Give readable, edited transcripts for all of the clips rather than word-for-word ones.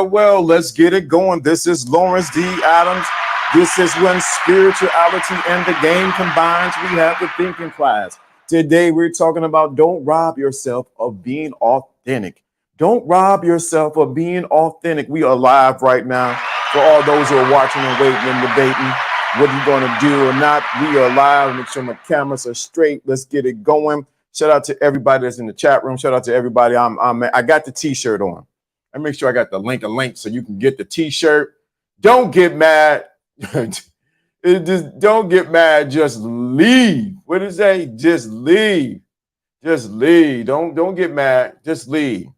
Well. Let's get it going. This is Lawrence D. Adams. This is when spirituality and the game combines. We have the thinking class. Today, we're talking about don't rob yourself of being authentic. Don't rob yourself of being authentic. We are live right now for all those who are watching and waiting and debating what are you going to do or not. We are live. Make sure my cameras are straight. Let's get it going. Shout out to everybody that's in the chat room. Shout out to everybody. I got the t-shirt on. I make sure I got the link so you can get the t-shirt. Don't get mad. Don't get mad. Just leave. What did it say? Just leave. Just leave. Don't get mad. Just leave.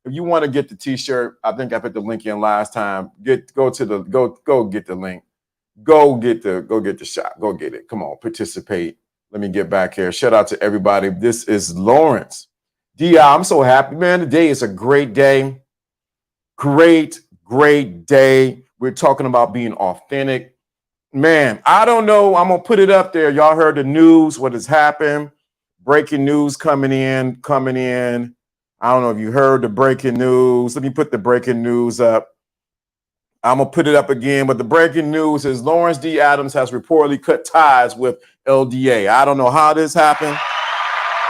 If you want to get the t-shirt, I think I put the link in last time. Go get the link. Go get the shot. Go get it. Come on, participate. Let me get back here. Shout out to everybody. This is Lawrence. I'm so happy, man. Today is a great day. Great day. We're talking about being authentic. Man, I don't know. I'm going to put it up there. Y'all heard the news, what has happened. Breaking news coming in. I don't know if you heard the breaking news. Let me put the breaking news up. I'm going to put it up again. But the breaking news is Lawrence D. Adams has reportedly cut ties with LDA. I don't know how this happened.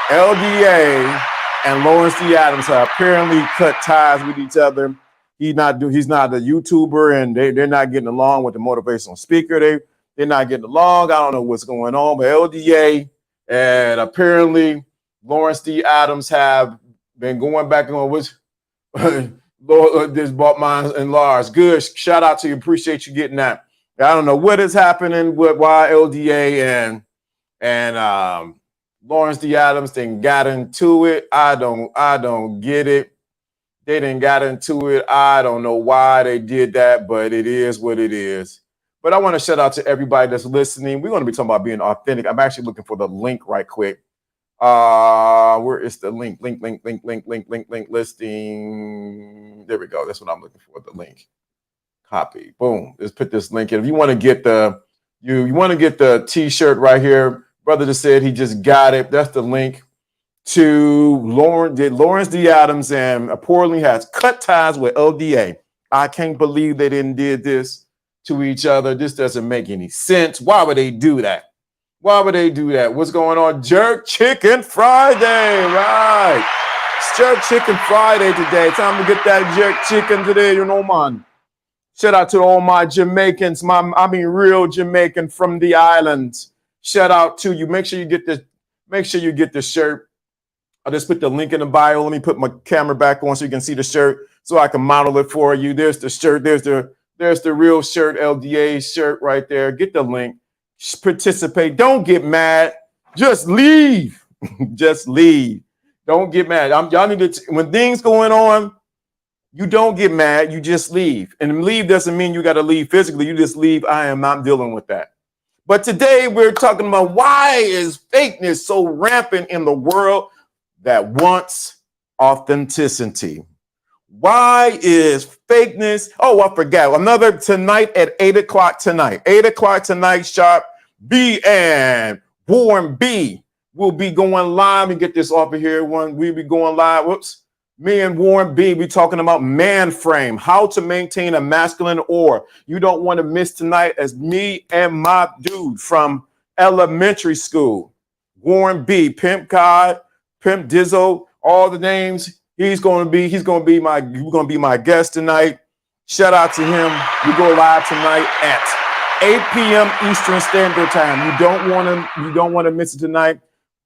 LDA and Lawrence D. Adams have apparently cut ties with each other. He's not a YouTuber, and they're not getting along with the motivational speaker. They're not getting along. I don't know what's going on, but LDA and apparently Lawrence D. Adams have been going back on with this bought mine and Lars. Good. Shout out to you. Appreciate you getting that. I don't know what is happening with why LDA and Lawrence D. Adams then got into it. I don't get it. They didn't got into it. I don't know why they did that, but it is what it is. But I want to shout out to everybody that's listening. We're going to be talking about being authentic. I'm actually looking for the link right quick. Where is the link? Link listing. There we go. That's what I'm looking for. The link. Copy. Boom. Let's put this link in. If you want to get you want to get the t-shirt right here. Brother just said he just got it. That's the link to Lawrence D. Adams and reportedly has cut ties with LDA. I can't believe they didn't did this to each other. This doesn't make any sense. Why would they do that? What's going on? Jerk Chicken Friday, right? It's Jerk Chicken Friday today. Time to get that jerk chicken today, man. Shout out to all my Jamaicans, real Jamaican from the islands. Shout out to you. Make sure you get the shirt. I'll just put the link in the bio. Let me put my camera back on so you can see the shirt so I can model it for you. There's the shirt. There's the There's the real shirt, LDA shirt right there. Get the link. Participate. Don't get mad. Just leave. Just leave. Don't get mad. Y'all need to, when things going on, you don't get mad. You just leave. And leave doesn't mean you got to leave physically. You just leave. I am not dealing with that. But today we're talking about why is fakeness so rampant in the world that wants authenticity? Why is fakeness? Oh, I forgot. Another tonight at 8 o'clock tonight. 8 o'clock tonight, sharp. B and Warren B will be going live and get this off of here. We'll be going live. Whoops. Me and Warren B be talking about man frame, how to maintain a masculine aura. You don't want to miss tonight as me and my dude from elementary school, Warren B, Pimp God, Pimp Dizzo, all the names. He's going to be my guest tonight. Shout out to him. We go live tonight at 8 p.m. Eastern Standard Time. You don't want to miss it tonight.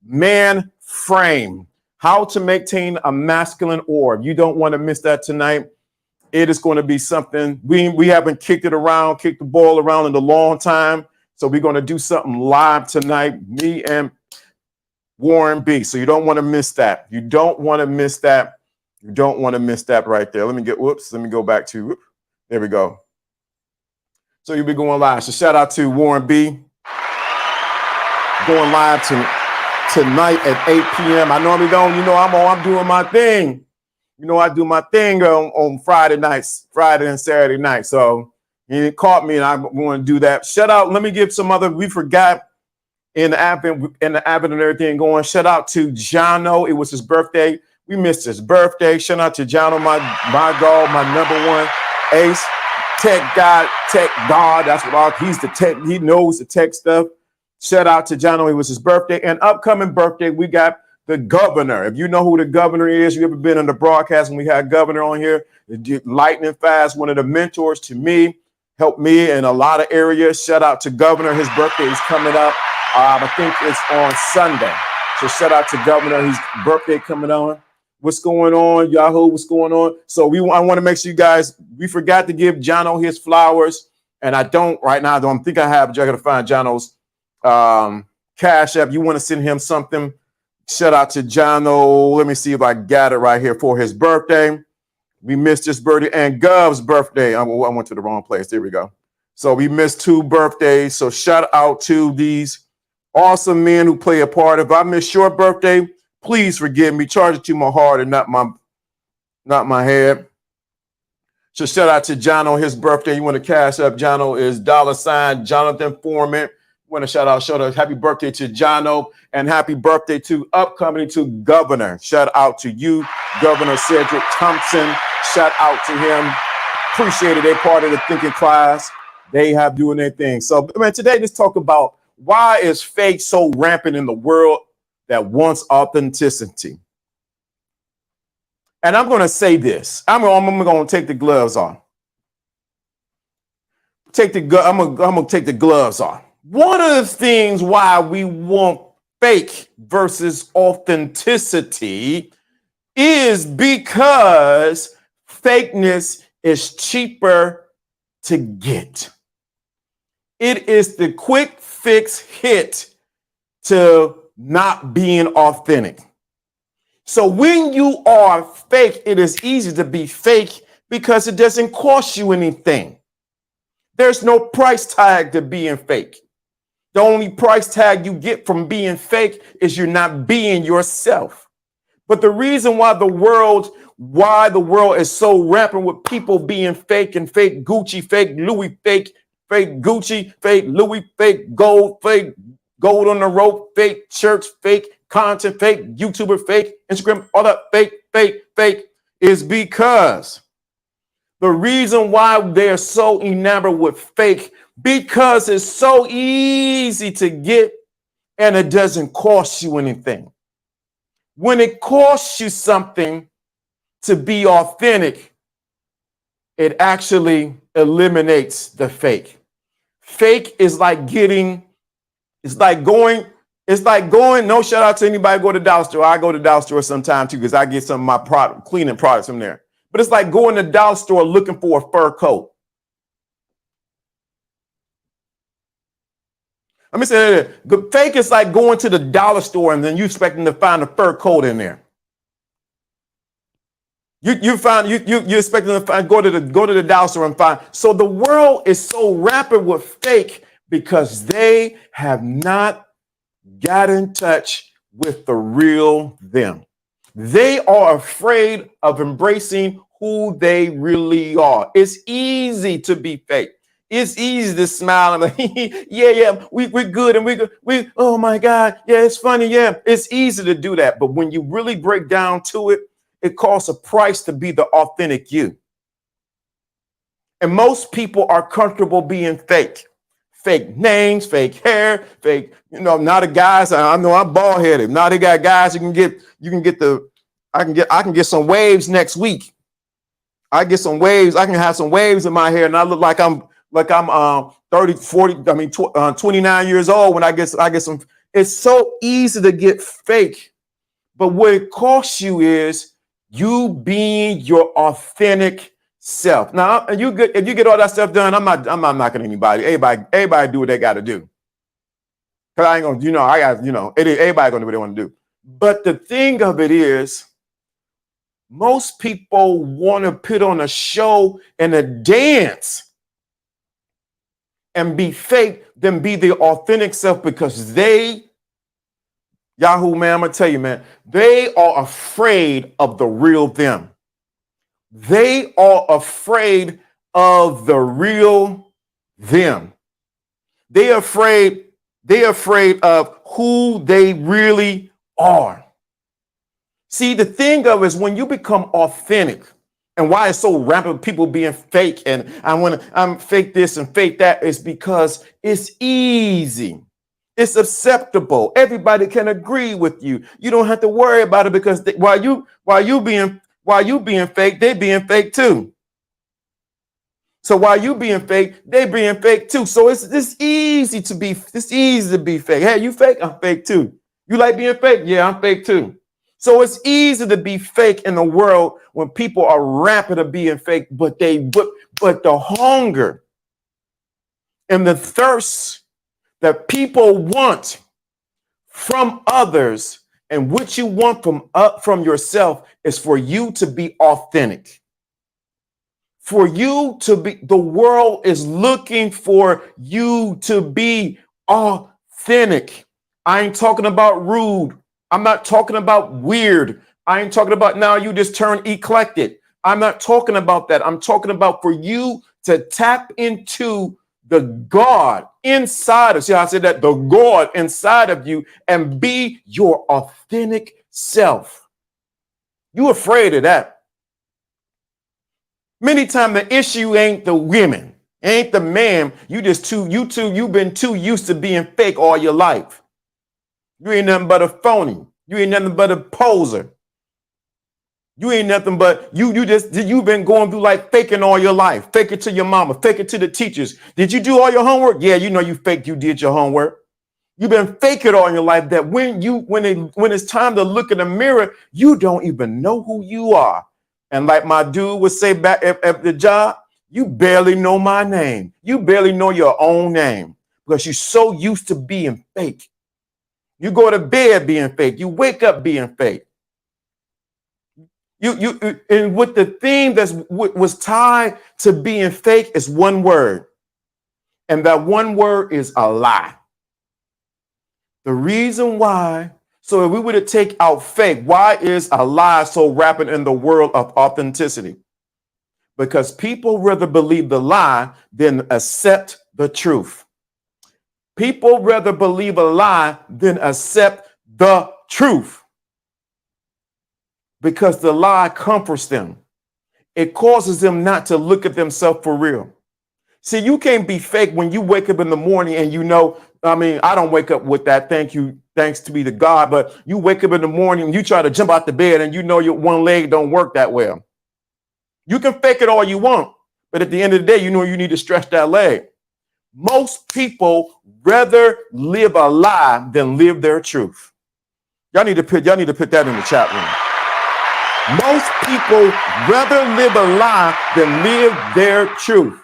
Man frame. How to maintain a masculine aura. You don't want to miss that tonight. It is going to be something. We haven't kicked the ball around in a long time. So we're going to do something live tonight, me and Warren B. So you don't want to miss that. You don't want to miss that. You don't want to miss that right there. Let me go back to, there we go. So you'll be going live. So shout out to Warren B. Going live tonight at 8 p.m. I normally don't, I'm doing my thing. I do my thing on Friday nights, Friday and Saturday night. So he caught me and I'm going to do that. Shout out. Let me give some other, we forgot in the app and everything going. Shout out to Jono. It was his birthday. We missed his birthday. Shout out to Jono, my dog, my number one ace, tech god. That's what he's the tech. He knows the tech stuff. Shout out to Jono. It was his birthday. And upcoming birthday, we got the governor. If you know who the governor is, you ever been on the broadcast when we had governor on here, lightning fast, one of the mentors to me, helped me in a lot of areas. Shout out to governor. His birthday is coming up. I think it's on Sunday. So shout out to governor. His birthday coming on. What's going on, Yahoo? What's going on? So I want to make sure you guys, we forgot to give Jono his flowers. And I don't right now. I don't think I have. I got to find Jono's Cash App. You want to send him something? Shout out to Jono. Let me see if I got it right here for his birthday. We missed his birthday and Gov's birthday. I went to the wrong place. There we go. So we missed 2 birthdays. So shout out to these awesome men who play a part. If I miss your birthday, please forgive me. Charge it to my heart and not my head. So shout out to Jono, his birthday. You want to cash up? Jono is $ Jonathan Foreman. Want to shout out happy birthday to Jono and happy birthday to upcoming to Governor. Shout out to you, Governor Cedric Thompson. Shout out to him. Appreciate it. They're part of the thinking class. They have doing their thing. So, man, today let's talk about why is fake so rampant in the world that wants authenticity. And I'm going to say this. I'm going to take the gloves off. I'm going to take the gloves off. One of the things why we want fake versus authenticity is because fakeness is cheaper to get. It is the quick fix hit to not being authentic. So when you are fake, it is easy to be fake because it doesn't cost you anything. There's no price tag to being fake. The only price tag you get from being fake is you're not being yourself. But the reason why the world is so rampant with people being fake and fake Gucci, fake Louis, fake Gucci, fake Louis, fake gold on the rope, fake shirts, fake content, fake YouTuber, fake Instagram, all that fake is because the reason why they're so enamored with fake because it's so easy to get and it doesn't cost you anything. When it costs you something to be authentic, it actually eliminates the fake. Fake is like going, no shout out to anybody go to Dollar Store. I go to Dollar Store sometime too because I get some of my cleaning products from there. But it's like going to Dollar Store looking for a fur coat. Let me say that. The fake is like going to the dollar store and then you expecting to find a fur coat in there. You expecting to find, go to the dollar store and find. So the world is so rampant with fake because they have not got in touch with the real them. They are afraid of embracing who they really are. It's easy to be fake. It's easy to smile and like, yeah, we're good and we oh my God, yeah, it's funny, yeah. It's easy to do that, but when you really break down to it, it costs a price to be the authentic you. And most people are comfortable being fake. Fake names, fake hair, fake, now the guys, I know I'm bald headed. Now they got guys I can get some waves next week. I get some waves. I can have some waves in my hair and I look like I'm 30, 40, 29 years old when I get some. It's so easy to get fake. But what it costs you is you being your authentic self. Now, if you get all that stuff done, I'm not knocking anybody. Everybody do what they got to do. Cause I ain't gonna, everybody gonna do what they want to do. But the thing of it is, most people want to put on a show and a dance and be fake than be their authentic self because Yahoo, man, I'm gonna tell you, man, they are afraid of the real them. They are afraid of the real them. They're afraid of who they really are. See, the thing of it is when you become authentic, and why it's so rampant people being fake and I'm fake this and fake that is because it's easy. It's acceptable. Everybody can agree with you. You don't have to worry about it because while you being fake, they being fake too. So while you being fake, they being fake too. So it's easy to be fake. Hey, you fake? I'm fake too. You like being fake? Yeah, I'm fake too. So it's easy to be fake in the world when people are rampant of being fake, but the hunger and the thirst that people want from others and what you want from yourself is for you to be authentic. For you to be, the world is looking for you to be authentic. I ain't talking about rude. I'm not talking about weird. I ain't talking about now you just turn eclectic. I'm not talking about that. I'm talking about for you to tap into the God inside of, see how I said that? The God inside of you and be your authentic self. You afraid of that. Many times the issue ain't the women, ain't the man. You've been too used to being fake all your life. You ain't nothing but a phony. You ain't nothing but a poser. You ain't nothing but you've been going through like faking all your life. Fake it to your mama, fake it to the teachers. Did you do all your homework? Yeah, you faked you did your homework. You've been faking all your life that when it's time to look in the mirror, you don't even know who you are. And like my dude would say back at the job, you barely know my name. You barely know your own name because you're so used to being fake. You go to bed being fake. You wake up being fake. And with the theme was tied to being fake is one word. And that one word is a lie. The reason why, so if we were to take out fake, why is a lie so rampant in the world of authenticity? Because people rather believe the lie than accept the truth. People rather believe a lie than accept the truth. Because the lie comforts them. It causes them not to look at themselves for real. See, you can't be fake when you wake up in the morning and I don't wake up with that. Thanks to be the God, but you wake up in the morning and you try to jump out the bed and your one leg don't work that well. You can fake it all you want, but at the end of the day, you need to stretch that leg. Most people rather live a lie than live their truth. Y'all need to put that in the chat room. Most people rather live a lie than live their truth.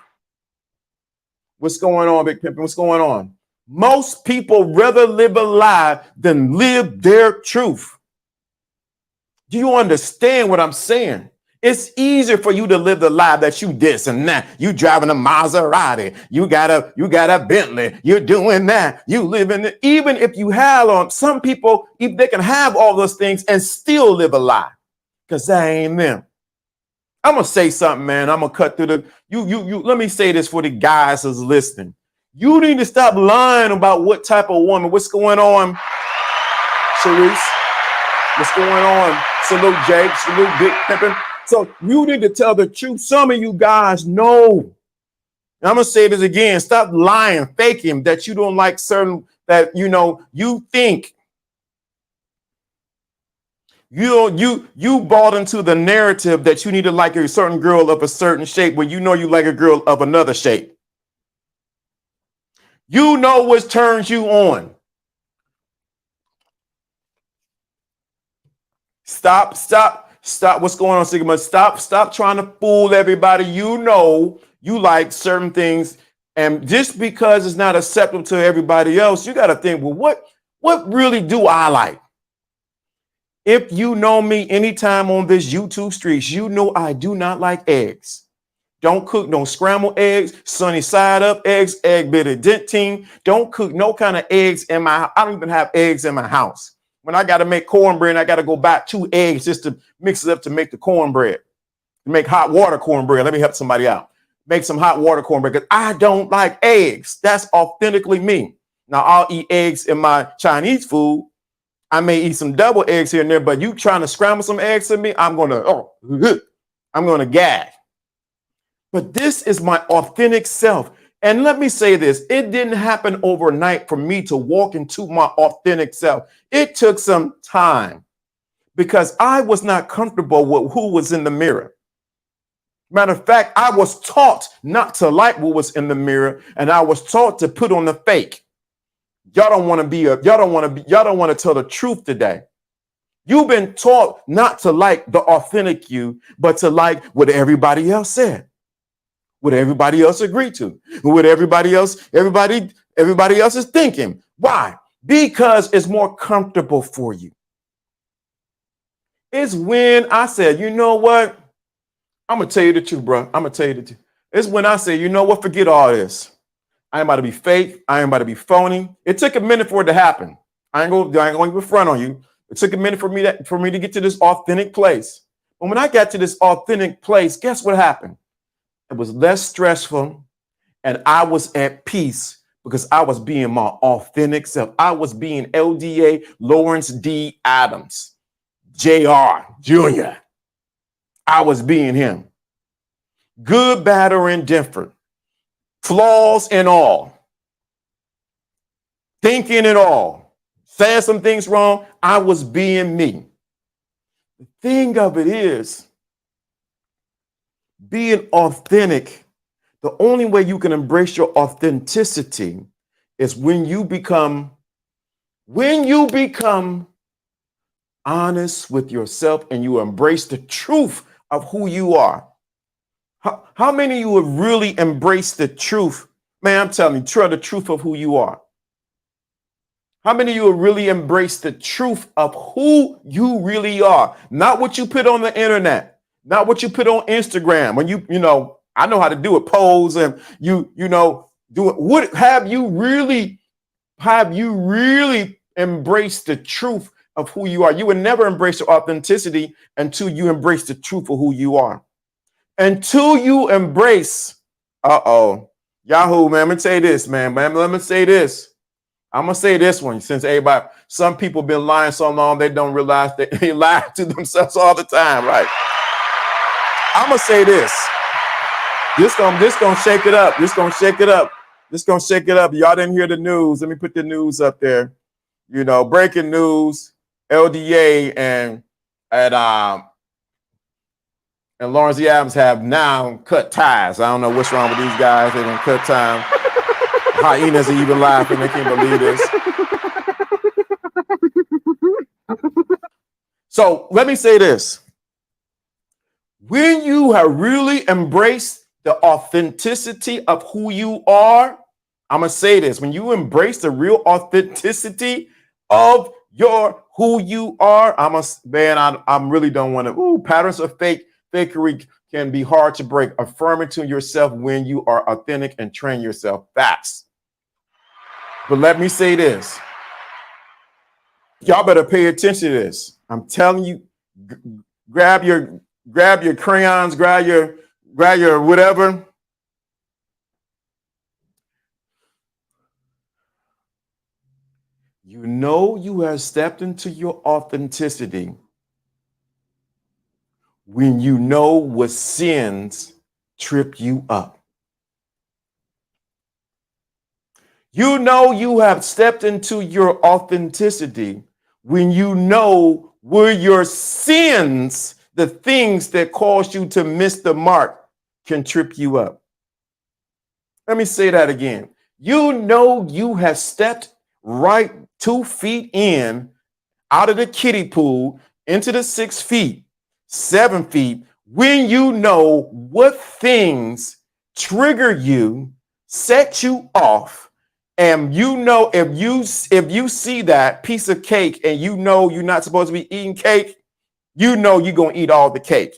What's going on, Big Pimpin'? What's going on? Most people rather live a lie than live their truth. Do you understand what I'm saying? It's easier for you to live the lie that you this and that. You driving a Maserati. You got a Bentley. You're doing that. You live in it. Even if you have on some people, if they can have all those things and still live a lie, because that ain't them. I'm gonna say something, man. I'm gonna cut through the you. Let me say this for the guys who's listening. You need to stop lying about what type of woman. What's going on, Sharice? What's going on? Salute Jake. Salute Big Pimpin'. So you need to tell the truth. Some of you guys know. And I'm gonna say this again. Stop lying, faking that you don't like certain that you think. You bought into the narrative that you need to like a certain girl of a certain shape when you know you like a girl of another shape. You know what turns you on. Stop. What's going on, Sigma? Stop trying to fool everybody. You know you like certain things, and just because it's not acceptable to everybody else, you got to think, well, what really do I like? If you know me anytime on this YouTube streets, you know I do not like eggs. Don't cook no scrambled eggs, sunny side up eggs, egg benedictine. Don't cook no kind of eggs in my house. I don't even have eggs in my house. When I got to make cornbread, I got to go buy 2 eggs just to mix it up to make the cornbread. To make hot water cornbread. Let me help somebody out. Make some hot water cornbread because I don't like eggs. That's authentically me. Now, I'll eat eggs in my Chinese food. I may eat some double eggs here and there, but you trying to scramble some eggs in me, I'm going to gag. But this is my authentic self. And let me say this, it didn't happen overnight for me to walk into my authentic self. It took some time because I was not comfortable with who was in the mirror. Matter of fact, I was taught not to like what was in the mirror, and I was taught to put on the fake. Y'all don't want to tell the truth today. You've been taught not to like the authentic you, but to like what everybody else said, what everybody else agreed to, what everybody else is thinking. Why? Because it's more comfortable for you. It's when I said, you know what? I'm going to tell you the truth, bro. I'm going to tell you the truth. It's when I say, you know what? Forget all this. I ain't about to be fake. I ain't about to be phony. It took a minute for it to happen. I ain't going to even front on you. It took a minute for me to get to this authentic place. But when I got to this authentic place, guess what happened? It was less stressful, and I was at peace because I was being my authentic self. I was being LDA Lawrence D. Adams, Jr. Jr. I was being him. Good, bad, or indifferent. Flaws and all. Thinking it all. Saying some things wrong. I was being me. The thing of it is, being authentic, the only way you can embrace your authenticity is when you become honest with yourself and you embrace the truth of who you are. How many of you have really embraced the truth? Man, I'm telling you, the truth of who you are. How many of you have really embraced the truth of who you really are? Not what you put on the internet, not what you put on Instagram. When I know how to do it, pose and do it. What have you really embraced the truth of who you are? You would never embrace your authenticity until you embrace the truth of who you are. Until you embrace, Yahoo, man, let me say this, man. Let me say this. I'm going to say this one since some people have been lying so long, they don't realize that they lie to themselves all the time, right? I'm going to say this. This gonna shake it up. This gonna shake it up. This gonna shake it up. Y'all didn't hear the news. Let me put the news up there. Breaking news, LDA and Lawrence D. Adams have now cut ties. I don't know what's wrong with these guys. They're gonna cut time. Hyenas are even laughing. They can't believe this. So let me say this. When you have really embraced the authenticity of who you are, I'm gonna say this: when you embrace the real authenticity of your who you are, I'm really don't want to. Patterns of fakery can be hard to break. Affirm it to yourself when you are authentic and train yourself. Facts. But let me say this: y'all better pay attention to this. I'm telling you, grab your crayons, grab your whatever. You know you have stepped into your authenticity when you know what sins trip you up. You know you have stepped into your authenticity when you know where your sins, the things that cause you to miss the mark, can trip you up. Let me say that again. You know you have stepped right 2 feet in out of the kiddie pool into the 6 feet, 7 feet, when you know what things trigger you, set you off, and you know if you see that piece of cake and you know you're not supposed to be eating cake, you know you're gonna eat all the cake.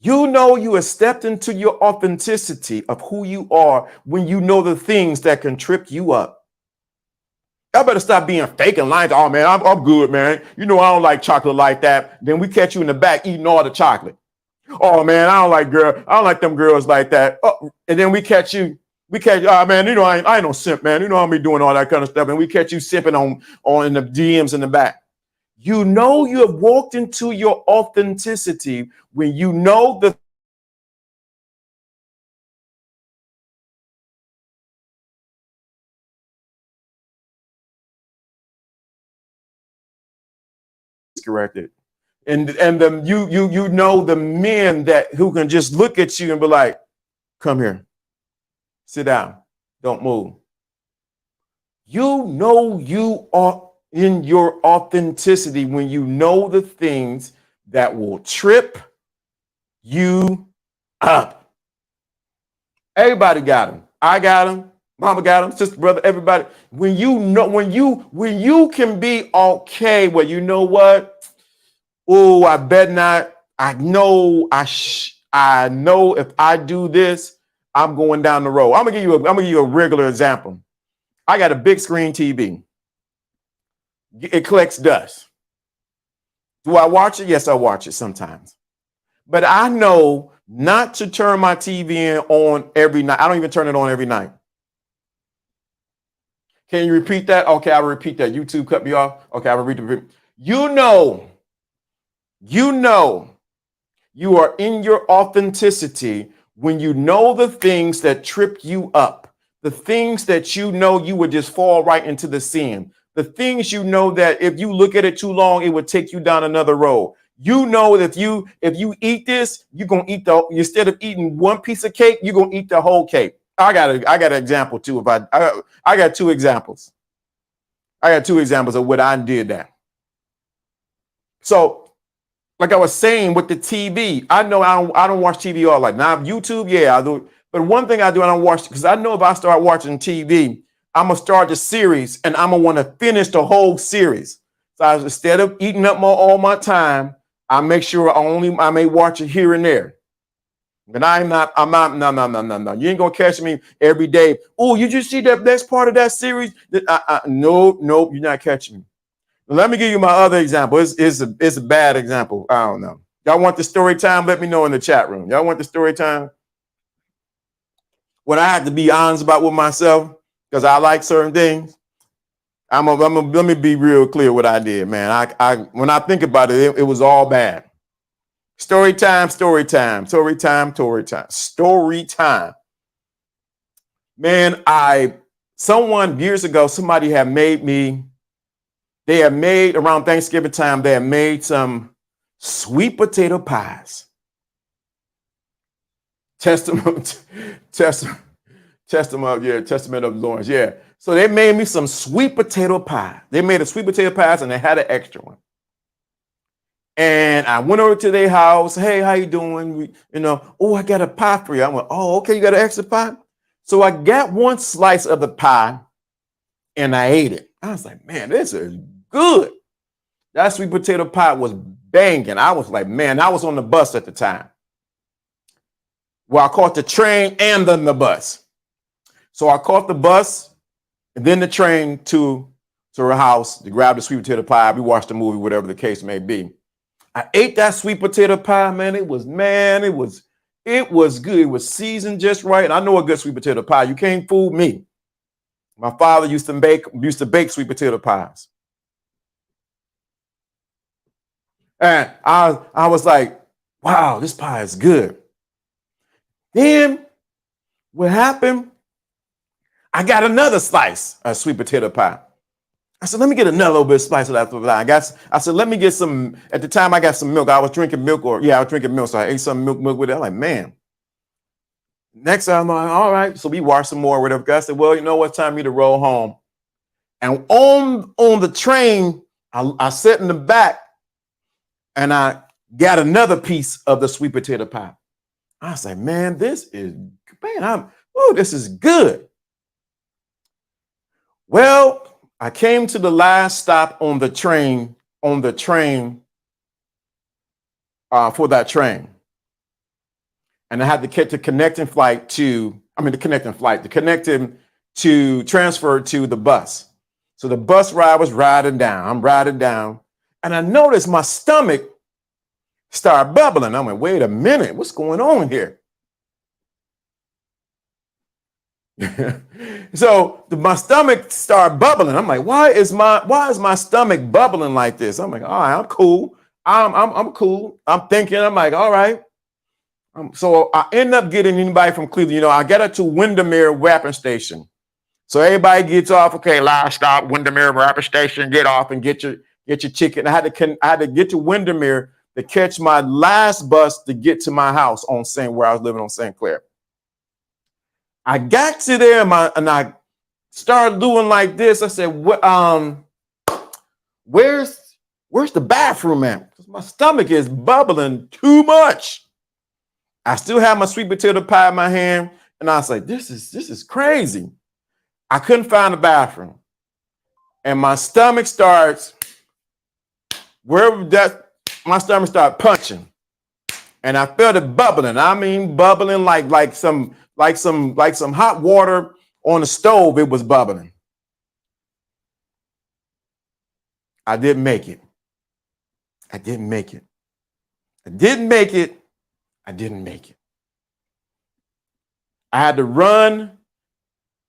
You know you have stepped into your authenticity of who you are when you know the things that can trip you up. Y'all better stop being fake and lying. Oh man, I'm good, man. You know I don't like chocolate like that. Then we catch you in the back eating all the chocolate. Oh man, I don't like them girls like that. Oh, and then we catch, oh man, you know I ain't no simp, man. You know I'll be doing all that kind of stuff, and we catch you sipping on in the DMs in the back. You know you have walked into your authenticity when you know the corrected. And the you know the men that who can just look at you and be like, come here, sit down, don't move. You know you are in your authenticity when you know the things that will trip you up. Everybody got them. I got them. Mama got them. Sister, brother, everybody. When you know, when you can be okay, well, you know what? Oh, I bet not. I know if I do this, I'm going down the road. I'm gonna give you a regular example. I got a big screen TV. It collects dust. Do I watch it? Yes, I watch it sometimes. But I know not to turn my TV on every night. I don't even turn it on every night. Can you repeat that? Okay, I'll repeat that. YouTube cut me off. Okay, I'll repeat it. You know you are in your authenticity when you know the things that trip you up, the things that you know you would just fall right into the sin, the things you know that if you look at it too long, it would take you down another road. You know that if you eat this, you're gonna eat instead of eating one piece of cake, you're gonna eat the whole cake. I got an example too. I got two examples. I got two examples of what I did that. So like I was saying with the TV, I know I don't watch TV all night. Now YouTube, yeah, I do. But one thing I do, I don't watch because I know if I start watching TV, I'm gonna start the series and I'm gonna want to finish the whole series. So instead of eating up all my time, I make sure I may watch it here and there. But I'm not, no. You ain't gonna catch me every day. Oh, you just see that next part of that series? Nope, you're not catching me. Let me give you my other example. It's a bad example. I don't know. Y'all want the story time? Let me know in the chat room. Y'all want the story time? When I have to be honest about with myself because I like certain things, let me be real clear what I did, man. I when I think about it, it was all bad. Story time. Man, someone years ago, somebody had made me. They had made around Thanksgiving time, they had made some sweet potato pies. Testament of Lawrence. Yeah. So they made me some sweet potato pie. They made a sweet potato pies and they had an extra one. And I went over to their house. Hey, how you doing? Oh, I got a pie for you. I went, oh, okay, you got an extra pie? So I got one slice of the pie and I ate it. I was like, man, this is good. That sweet potato pie was banging. I was like, man, I was on the bus at the time. Well, I caught the train and then the bus. So I caught the bus and then the train to her house to grab the sweet potato pie. We watched the movie, whatever the case may be. I ate that sweet potato pie, man. It was good. It was seasoned just right. And I know a good sweet potato pie. You can't fool me. My father used to bake sweet potato pies. And I was like, wow, this pie is good. Then what happened? I got another slice of sweet potato pie. I said, let me get another little bit of slice of that. I said, let me get some. At the time, I got some milk. I was drinking milk, I was drinking milk. So I ate some milk with it. I'm like, man. Next time, I'm like, all right. So we watched some more, whatever. I said, well, you know what? Time for me to roll home. And on the train, I sat in the back and I got another piece of the sweet potato pie. I was like, man, this is good. Well, I came to the last stop on the train for that train. And I had to catch the connecting flight to transfer to the bus. So the bus ride was riding down. I'm riding down. And I noticed my stomach started bubbling. I went, wait a minute, what's going on here? So my stomach started bubbling. I'm like, why is my stomach bubbling like this? I'm like, all right, I'm cool. I'm cool. I'm thinking, I'm like, all right. So I end up getting anybody from Cleveland. I get up to Windermere Rapid Station. So everybody gets off. Okay, last stop, Windermere Rapid Station. Get off and get your chicken. I had to get to Windermere to catch my last bus to get to my house where I was living on St. Clair. I got to there and I started doing like this. I said, "What? Where's the bathroom at? Because my stomach is bubbling too much." I still have my sweet potato pie in my hand, and I was like, "This is crazy." I couldn't find the bathroom, and my stomach started punching, and I felt it bubbling. I mean, bubbling like some hot water on the stove. It was bubbling. I didn't make it. I didn't make it. I didn't make it. I didn't make it. I had to run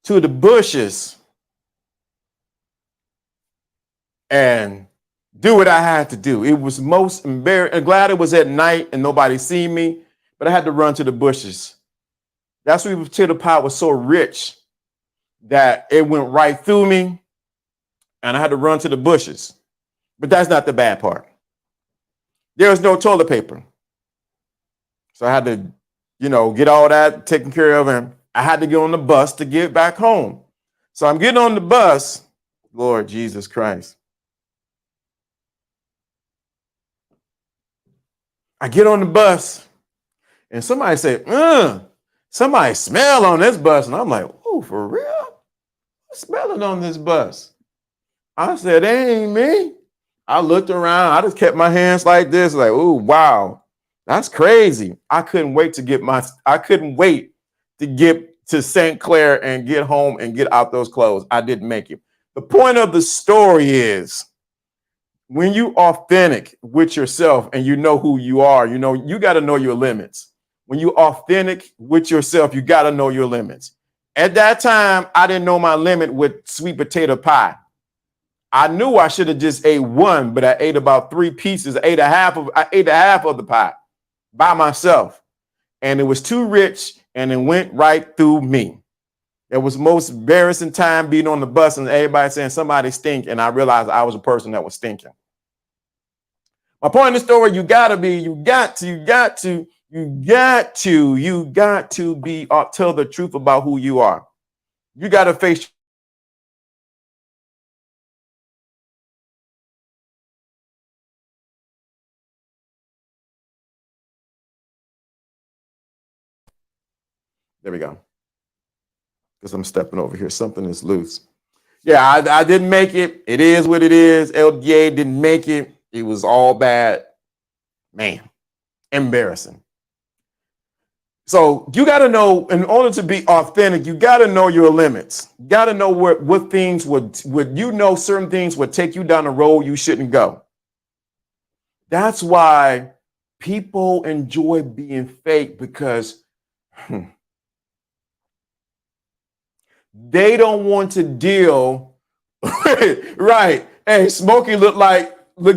to the bushes and do what I had to do. It was most embarrassing. I'm glad it was at night and nobody seen me, but I had to run to the bushes. That sweet potato pie was so rich that it went right through me, and I had to run to the bushes. But that's not the bad part. There was no toilet paper. So I had to, get all that taken care of, and I had to get on the bus to get back home. So I'm getting on the bus, Lord Jesus Christ. I get on the bus, and somebody said, somebody smell on this bus. And I'm like, oh, for real? Who's smelling on this bus? I said, it ain't me. I looked around. I just kept my hands like this, like, oh, wow. That's crazy. I couldn't wait to get to St. Clair and get home and get out those clothes. I didn't make it. The point of the story is when you authentic with yourself and you know who you are, you got to know your limits. When you authentic with yourself, you got to know your limits. At that time, I didn't know my limit with sweet potato pie. I knew I should have just ate one, but I ate about 3 pieces. I ate a half of the pie by myself, and it was too rich, and it went right through me. It was the most embarrassing time being on the bus and everybody saying somebody stink, and I realized I was a person that was stinking. My point in the story, you got to tell the truth about who you are. You got to face. There we go. because I'm stepping over here. Something is loose. Yeah, I didn't make it. It is what it is. LDA didn't make it. It was all bad. Man, embarrassing. So you got to know, in order to be authentic, you got to know your limits. You got to know what things would certain things would take you down a road you shouldn't go. That's why people enjoy being fake, because they don't want to deal. Right. Hey, Smokey look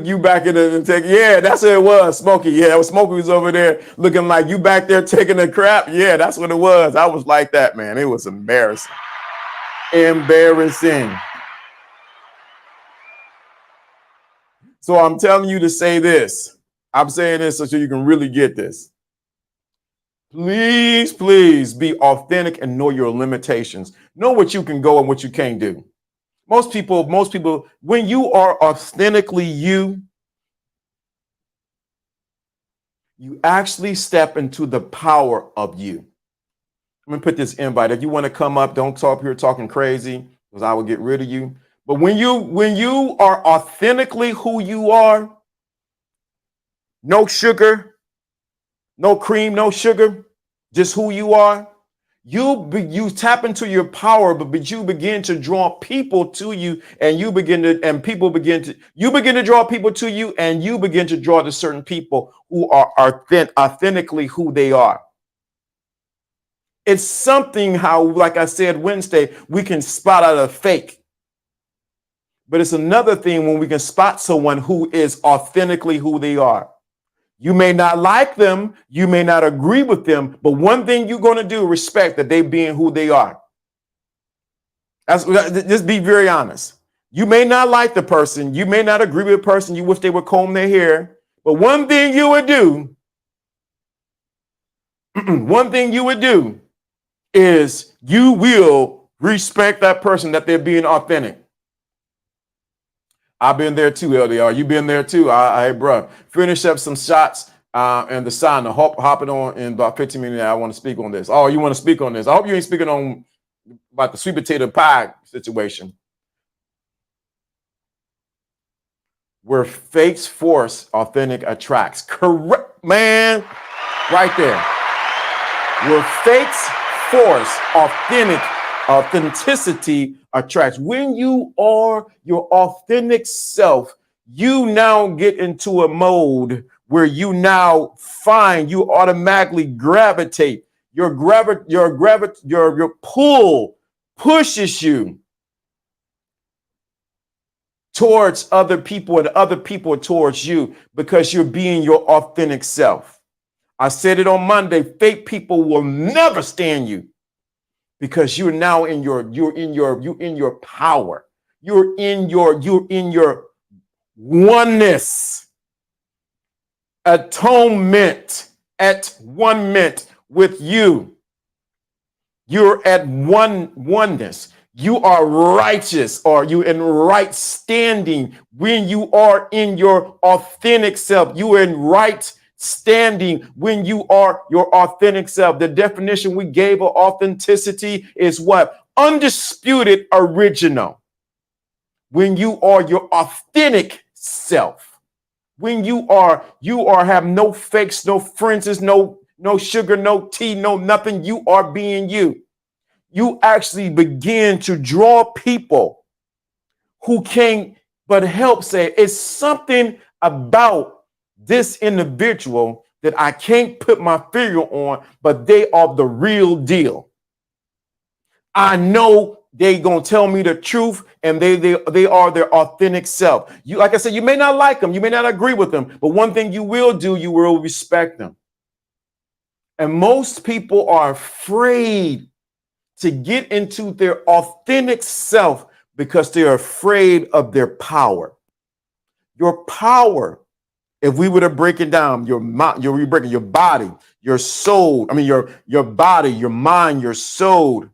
you back in the take. Yeah, that's what it was. Smokey. Yeah, Smokey was over there looking like you back there taking a crap. Yeah, that's what it was. I was like that, man. It was embarrassing. Embarrassing. So I'm telling you to say this. I'm saying this so you can really get this. Please, please be authentic and know your limitations. Know what you can go and what you can't do. Most people, when you are authentically you actually step into the power of you. I'm gonna put this invite. If you want to come up, don't talk here talking crazy, because I will get rid of you. But when you are authentically who you are, no sugar, no cream, no sugar, just who you are, you tap into your power, but you begin to draw people to you, and you begin to draw people to you, and you begin to draw to certain people who are authentically who they are. It's something how, like I said Wednesday, we can spot out a fake. But it's another thing when we can spot someone who is authentically who they are. You may not like them, you may not agree with them, but one thing you're going to do, respect that they being who they are. Just be very honest. You may not like the person, you may not agree with the person, you wish they would comb their hair, but one thing you would do, is you will respect that person, that they're being authentic. I've been there too, LDR. You've been there too. Hey, bro, finish up some shots and the sign. Hopping on in about 15 minutes. I want to speak on this. Oh, you want to speak on this? I hope you ain't speaking on about the sweet potato pie situation. Where fakes force, authentic attracts. Correct, man. Right there. Where fakes force, authenticity attracts. When you are your authentic self, you now get into a mode where you automatically gravitate. Your pull pushes you towards other people, and other people towards you, because you're being your authentic self. I said it on Monday, fake people will never stand you, because you're now in your power. You're in your oneness, atonement, at 1 minute with you. You're at oneness. You are righteous, or you in right standing when you are in your authentic self. You are in right standing when you are your authentic self. The definition we gave of authenticity is what? Undisputed original. When you are your authentic self, when you have no fakes, no fringes, no sugar, no tea, no nothing. You are being you. You actually begin to draw people who can't but help say, it's something about this individual that I can't put my finger on, but they are the real deal. I know they gonna tell me the truth, and they are their authentic self. You, like I said, you may not like them, you may not agree with them, but one thing you will do, you will respect them. And most people are afraid to get into their authentic self because they're afraid of their power. Your power, if we were to break it down, your body, your soul, your body, your mind, your soul,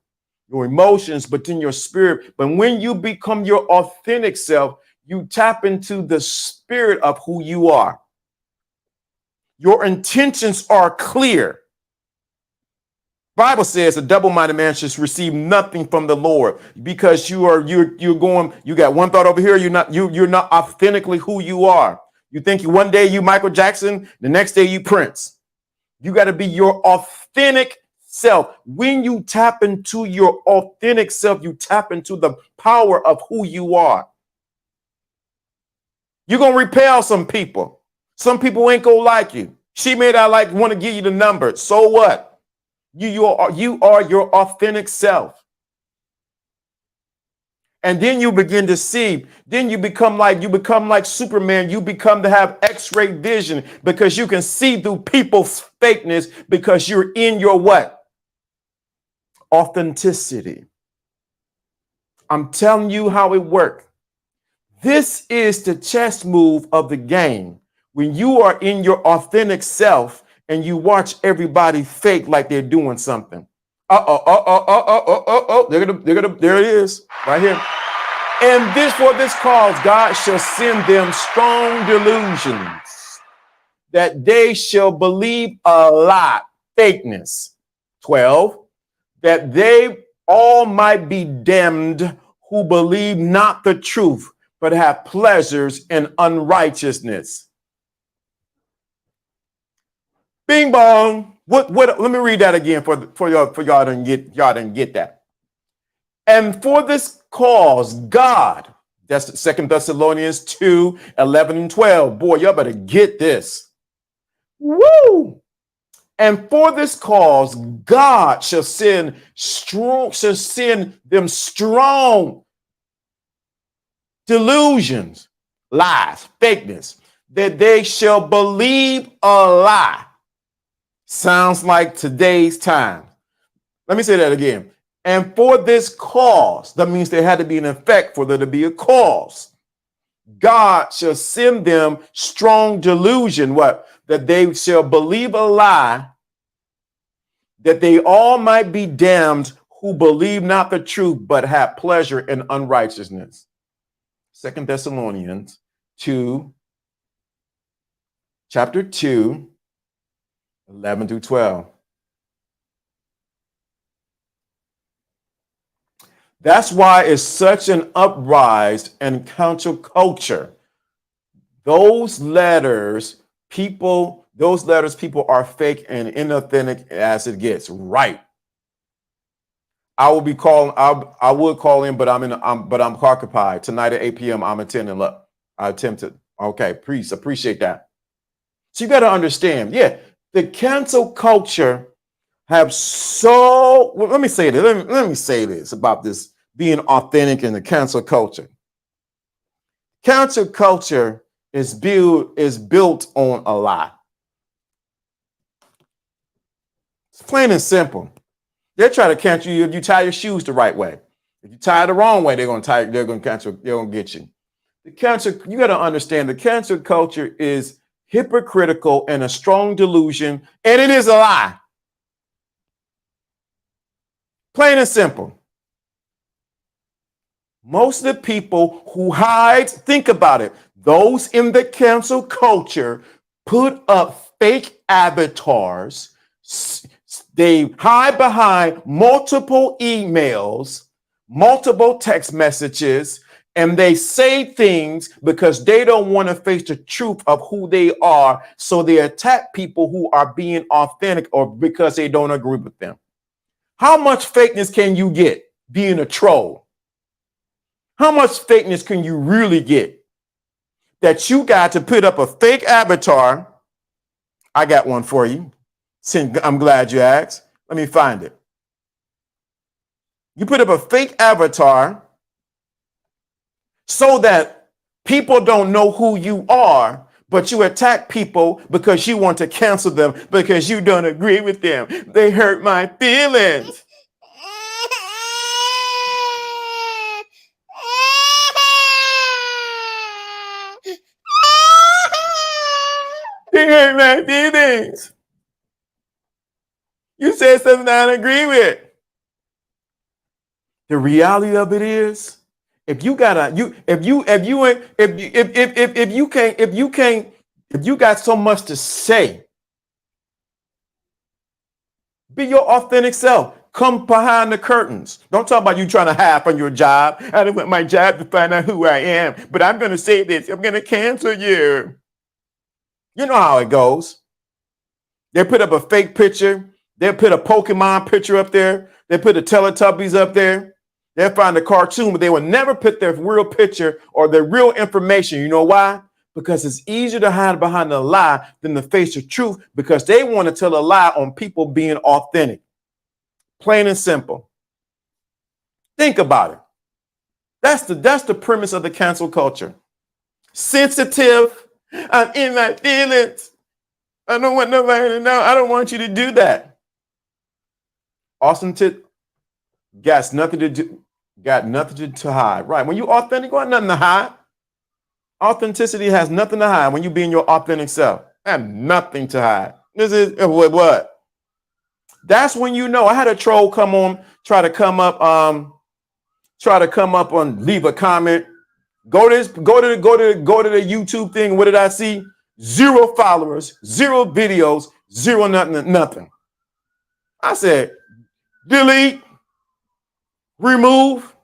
your emotions, but then your spirit. But when you become your authentic self, you tap into the spirit of who you are. Your intentions are clear. Bible says a double-minded man should receive nothing from the Lord because you got one thought over here. You're not authentically who you are. You think one day you Michael Jackson, the next day you Prince. You got to be your authentic self. When you tap into your authentic self, you tap into the power of who you are. You're going to repel some people. Some people ain't going to like you. She may not want to give you the number. So what? You are your authentic self. And then you begin to see, then you become like Superman. You become to have X-ray vision because you can see through people's fakeness because you're in your what? Authenticity. I'm telling you how it works. This is the chess move of the game. When you are in your authentic self and you watch everybody fake like they're doing something. There it is, right here. And for this cause, God shall send them strong delusions that they shall believe a lie, fakeness. 12, that they all might be damned who believe not the truth, but have pleasures in unrighteousness. Bing bong. What? Let me read that again for y'all didn't get that. And for this cause, God, that's 2 Thessalonians 2, 11 and 12. Boy, y'all better get this. Woo! And for this cause, God shall send them strong delusions, lies, fakeness, that they shall believe a lie. Sounds like today's time. Let me say that again. And for this cause, that means there had to be an effect for there to be a cause. God shall send them strong delusion, what? That they shall believe a lie, that they all might be damned who believe not the truth, but have pleasure in unrighteousness. 2 Thessalonians 2, chapter 2, 11 through 12. That's why it's such an uprise and counterculture. Those letters people are fake and inauthentic as it gets. Right. I would call in, but I'm occupied tonight at 8 p.m. I'm attending. Look, I attempted. Okay, please appreciate that. So you got to understand, the cancel culture have let me say this. Let me say this about this being authentic in the cancel culture. Cancel culture is built on a lie. It's plain and simple. They're trying to cancel you if you tie your shoes the right way. If you tie it the wrong way, they're going to cancel. They're going to get you. The cancel. You got to understand the cancel culture is hypocritical and a strong delusion, and it is a lie. Plain and simple. Most of the people who hide, think about it. Those in the cancel culture put up fake avatars. They hide behind multiple emails, multiple text messages, and they say things because they don't want to face the truth of who they are. So they attack people who are being authentic or because they don't agree with them. How much fakeness can you get being a troll? How much fakeness can you really get that you got to put up a fake avatar? I got one for you. I'm glad you asked. Let me find it. You put up a fake avatar so that people don't know who you are, but you attack people because you want to cancel them because you don't agree with them. They hurt my feelings. They hurt my feelings. You said something I don't agree with. The reality of it is, if you got so much to say, Be your authentic self. Come behind the curtains. Don't talk about you trying to hide from your job. I don't want my job to find out who I am, but I'm going to say this. I'm going to cancel you. You know how it goes. They put up a fake picture. They put a Pokemon picture up there. They put the Teletubbies up there. They'll find a cartoon, but they will never put their real picture or their real information. You know why? Because it's easier to hide behind a lie than to face the truth, because they want to tell a lie on people being authentic. Plain and simple. Think about it. That's the premise of the cancel culture. Sensitive. I'm in my feelings. I don't want nobody to know. I don't want you to do that. Authentic got nothing to do. Got nothing to hide. Right. When you're authentic, you got nothing to hide. Authenticity has nothing to hide when you be in your authentic self. I have nothing to hide. This is what? That's when you know. I had a troll come on, try to come up on, leave a comment. Go to the YouTube thing. What did I see? 0 followers, 0 videos, 0 nothing. I said, delete, remove,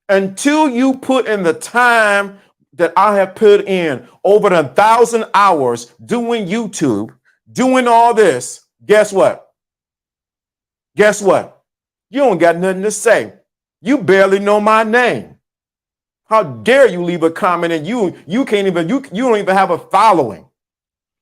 until you put in the time that I have put in over 1,000 hours doing YouTube, doing all this. Guess what? Guess what? You don't got nothing to say. You barely know my name. How dare you leave a comment and you can't even, you don't even have a following.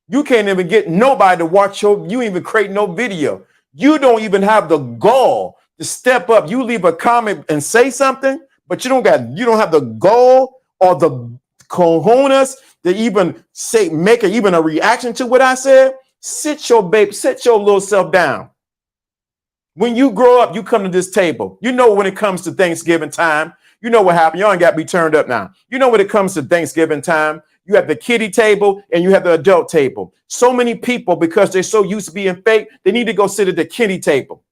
You can't even get nobody to watch you even create no video. You don't even have the gall to step up. You leave a comment and say something, but you don't have the gall or the cojones to even make even a reaction to what I said. Sit your little self down. When you grow up, you come to this table. You know, when it comes to Thanksgiving time, you know what happened. Y'all ain't got to be turned up now. You know, when it comes to Thanksgiving time, you have the kiddie table and you have the adult table. So many people, because they're so used to being fake, they need to go sit at the kiddie table,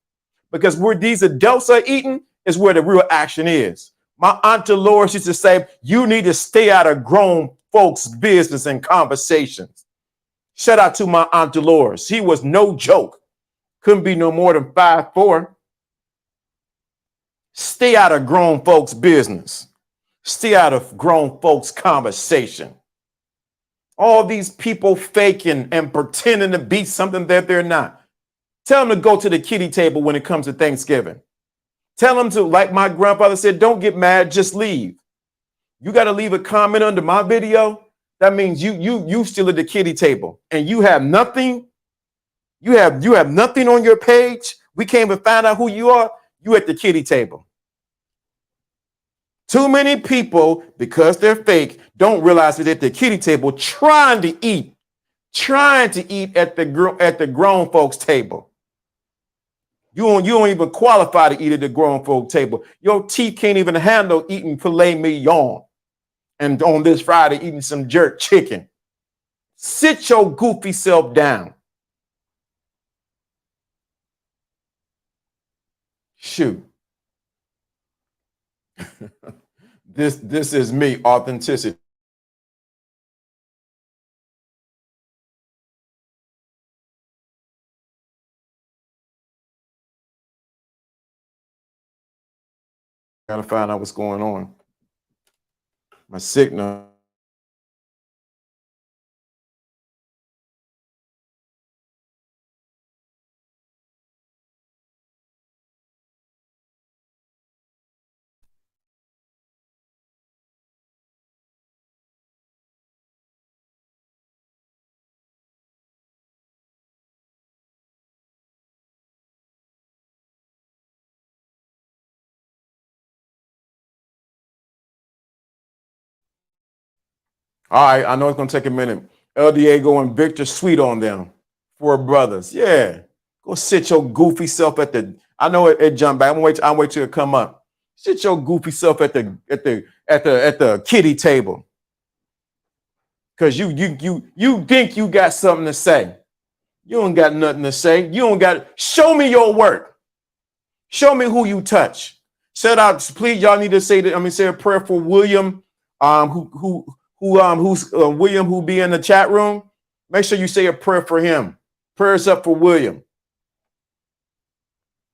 because where these adults are eating is where the real action is. My Aunt Dolores used to say, you need to stay out of grown folks' business and conversations. Shout out to my Aunt Dolores. He was no joke. Couldn't be no more than 5'4". Stay out of grown folks' business. Stay out of grown folks' conversation. All these people faking and pretending to be something that they're not. Tell them to go to the kiddie table when it comes to Thanksgiving. Tell them to, like my grandfather said, don't get mad, just leave. You got to leave a comment under my video. That means you still at the kiddie table and you have nothing. You have nothing on your page. We can't even find out who you are. You at the kiddie table. Too many people, because they're fake, don't realize that at the kiddie table trying to eat at the grown folks table. You don't even qualify to eat at the grown folk table. Your teeth can't even handle eating filet mignon. And on this Friday, eating some jerk chicken. Sit your goofy self down. Shoot. This is me, authenticity. Gotta find out what's going on. My signal. All right, I know it's gonna take a minute. El Diego and Victor, sweet on them. 4 brothers. Yeah. Go sit your goofy self at the. I know it jumped back. I'll wait till it come up. Sit your goofy self at the kiddie table. Cause you think you got something to say. You don't got nothing to say. You don't got. Show me your work. Show me who you touch. Shout out, please. Y'all need to say that. Say a prayer for William, who's William, who be in the chat room. Make sure you say a prayer for him. Prayers up for William.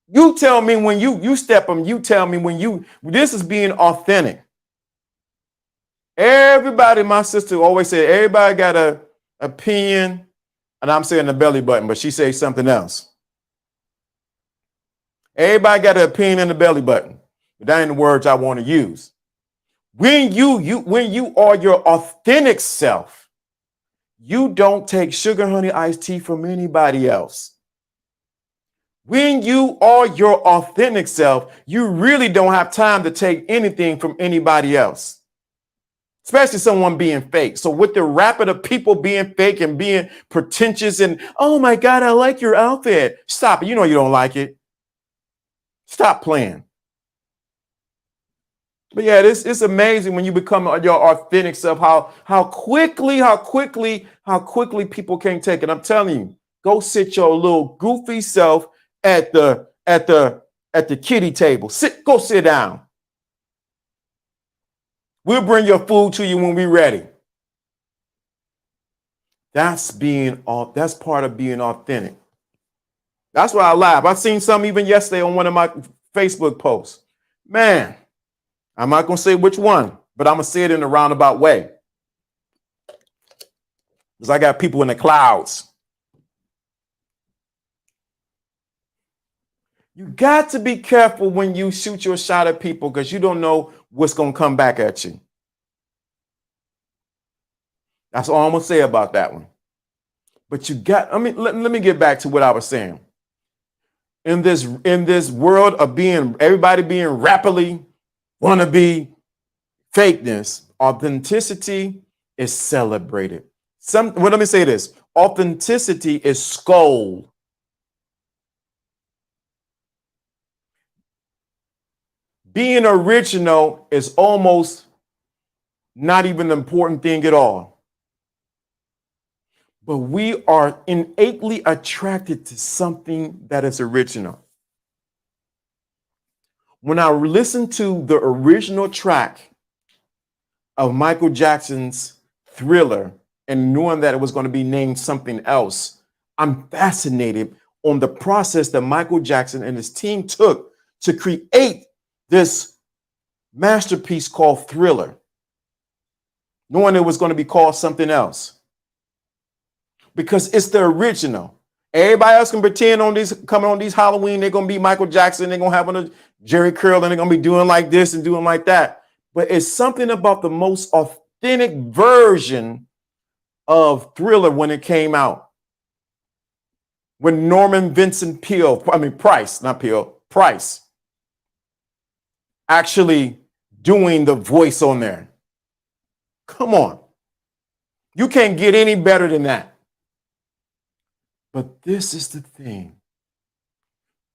You tell me when you step them, you tell me when this is being authentic. Everybody, my sister always said, everybody got a opinion, and I'm saying the belly button, but she says something else. Everybody got an opinion in the belly button, but that ain't the words I want to use. When you are your authentic self, you don't take sugar honey iced tea from anybody else. When you are your authentic self, you really don't have time to take anything from anybody else, especially someone being fake. So with the rapid of people being fake and being pretentious and, oh my God, I like your outfit. Stop it. You know you don't like it. Stop playing. But yeah, it's amazing when you become your authentic self, how quickly people can't take it. I'm telling you, go sit your little goofy self at the kiddie table. Go sit down. We'll bring your food to you when we're ready. That's part of being authentic. That's why I laugh. I seen some even yesterday on one of my Facebook posts. Man, I'm not gonna say which one, but I'm gonna say it in a roundabout way. Because I got people in the clouds. You got to be careful when you shoot your shot at people because you don't know what's going to come back at you. That's all I'm going to say about that one. But let me get back to what I was saying. In this world of everybody being rapidly wannabe fakeness, authenticity is celebrated. Let me say this. Authenticity is scold. Being original is almost not even an important thing at all. But we are innately attracted to something that is original. When I listened to the original track of Michael Jackson's Thriller and knowing that it was going to be named something else, I'm fascinated on the process that Michael Jackson and his team took to create this masterpiece called Thriller, knowing it was going to be called something else. Because it's the original. Everybody else can pretend coming on these Halloween, they're going to be Michael Jackson, they're going to have on a Jerry curl, and they're going to be doing like this and doing like that. But it's something about the most authentic version of Thriller when it came out. When Norman Vincent Price actually doing the voice on there. Come on. You can't get any better than that. But this is the thing.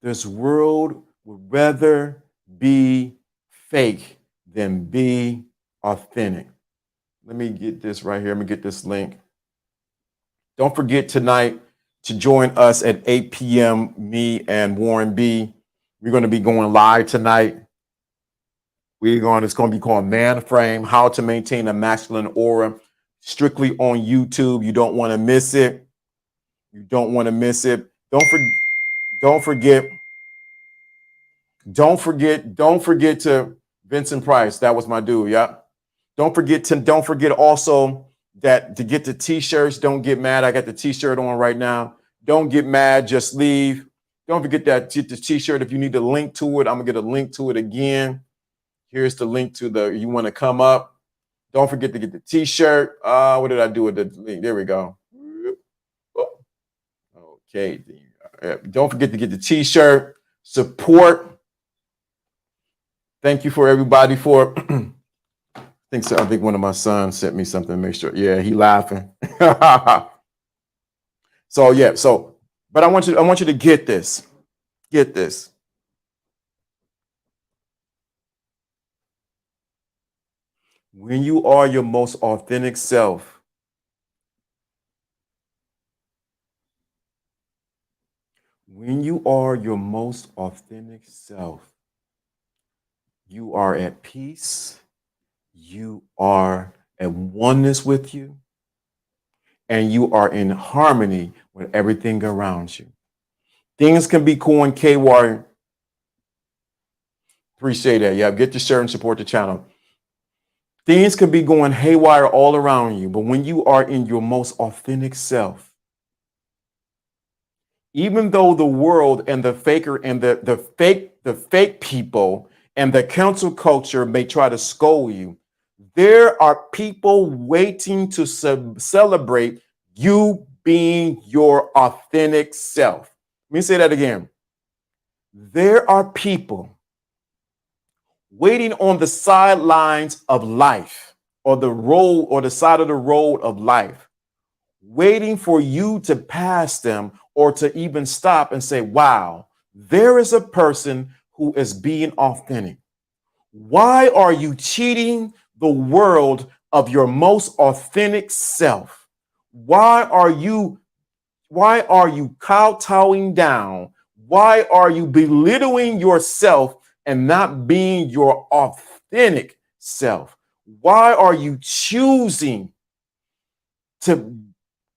This world would rather be fake than be authentic. Let me get this right here. Let me get this link. Don't forget tonight to join us at 8 p.m. Me and Warren B. We're going to be going live tonight. It's going to be called Man Frame, How to Maintain a Masculine Aura, strictly on YouTube. You don't want to miss it. You don't want to miss it. Don't forget to Vincent Price. That was my dude. Yeah. Don't forget also that to get the t-shirts, don't get mad. I got the t-shirt on right now. Don't get mad. Just leave. Don't forget that the t-shirt. If you need a link to it, I'm gonna get a link to it again. Here's the link to you want to come up. Don't forget to get the t-shirt. What did I do with the link? There we go. Okay. Don't forget to get the t-shirt. Support. Thank you for everybody for. I think one of my sons sent me something to make sure. Yeah, he laughing. But I want you to get this. Get this. When you are your most authentic self, you are at peace, you are at oneness with you, and you are in harmony with everything around you. Things can be cool and KY Appreciate that. Yeah, get the shirt and support the channel. Things can be going haywire all around you, but when you are in your most authentic self, even though the world and the faker and the fake people and the cancel culture may try to scold you, there are people waiting to celebrate you being your authentic self. Let me say that again. There are people waiting on the sidelines of life, or the road, or the side of the road of life, waiting for you to pass them or to even stop and say, wow, there is a person who is being authentic. Why are you cheating the world of your most authentic self? Why are you kowtowing down? Why are you belittling yourself and not being your authentic self? Why are you choosing to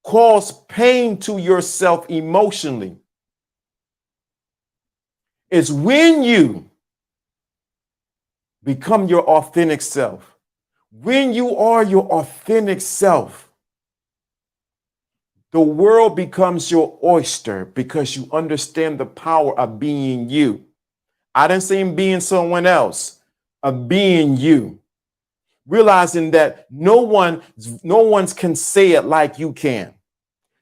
cause pain to yourself emotionally? It's when you become your authentic self. When you are your authentic self, the world becomes your oyster because you understand the power of being you. I didn't say being someone else, of being you. Realizing that no one can say it like you can.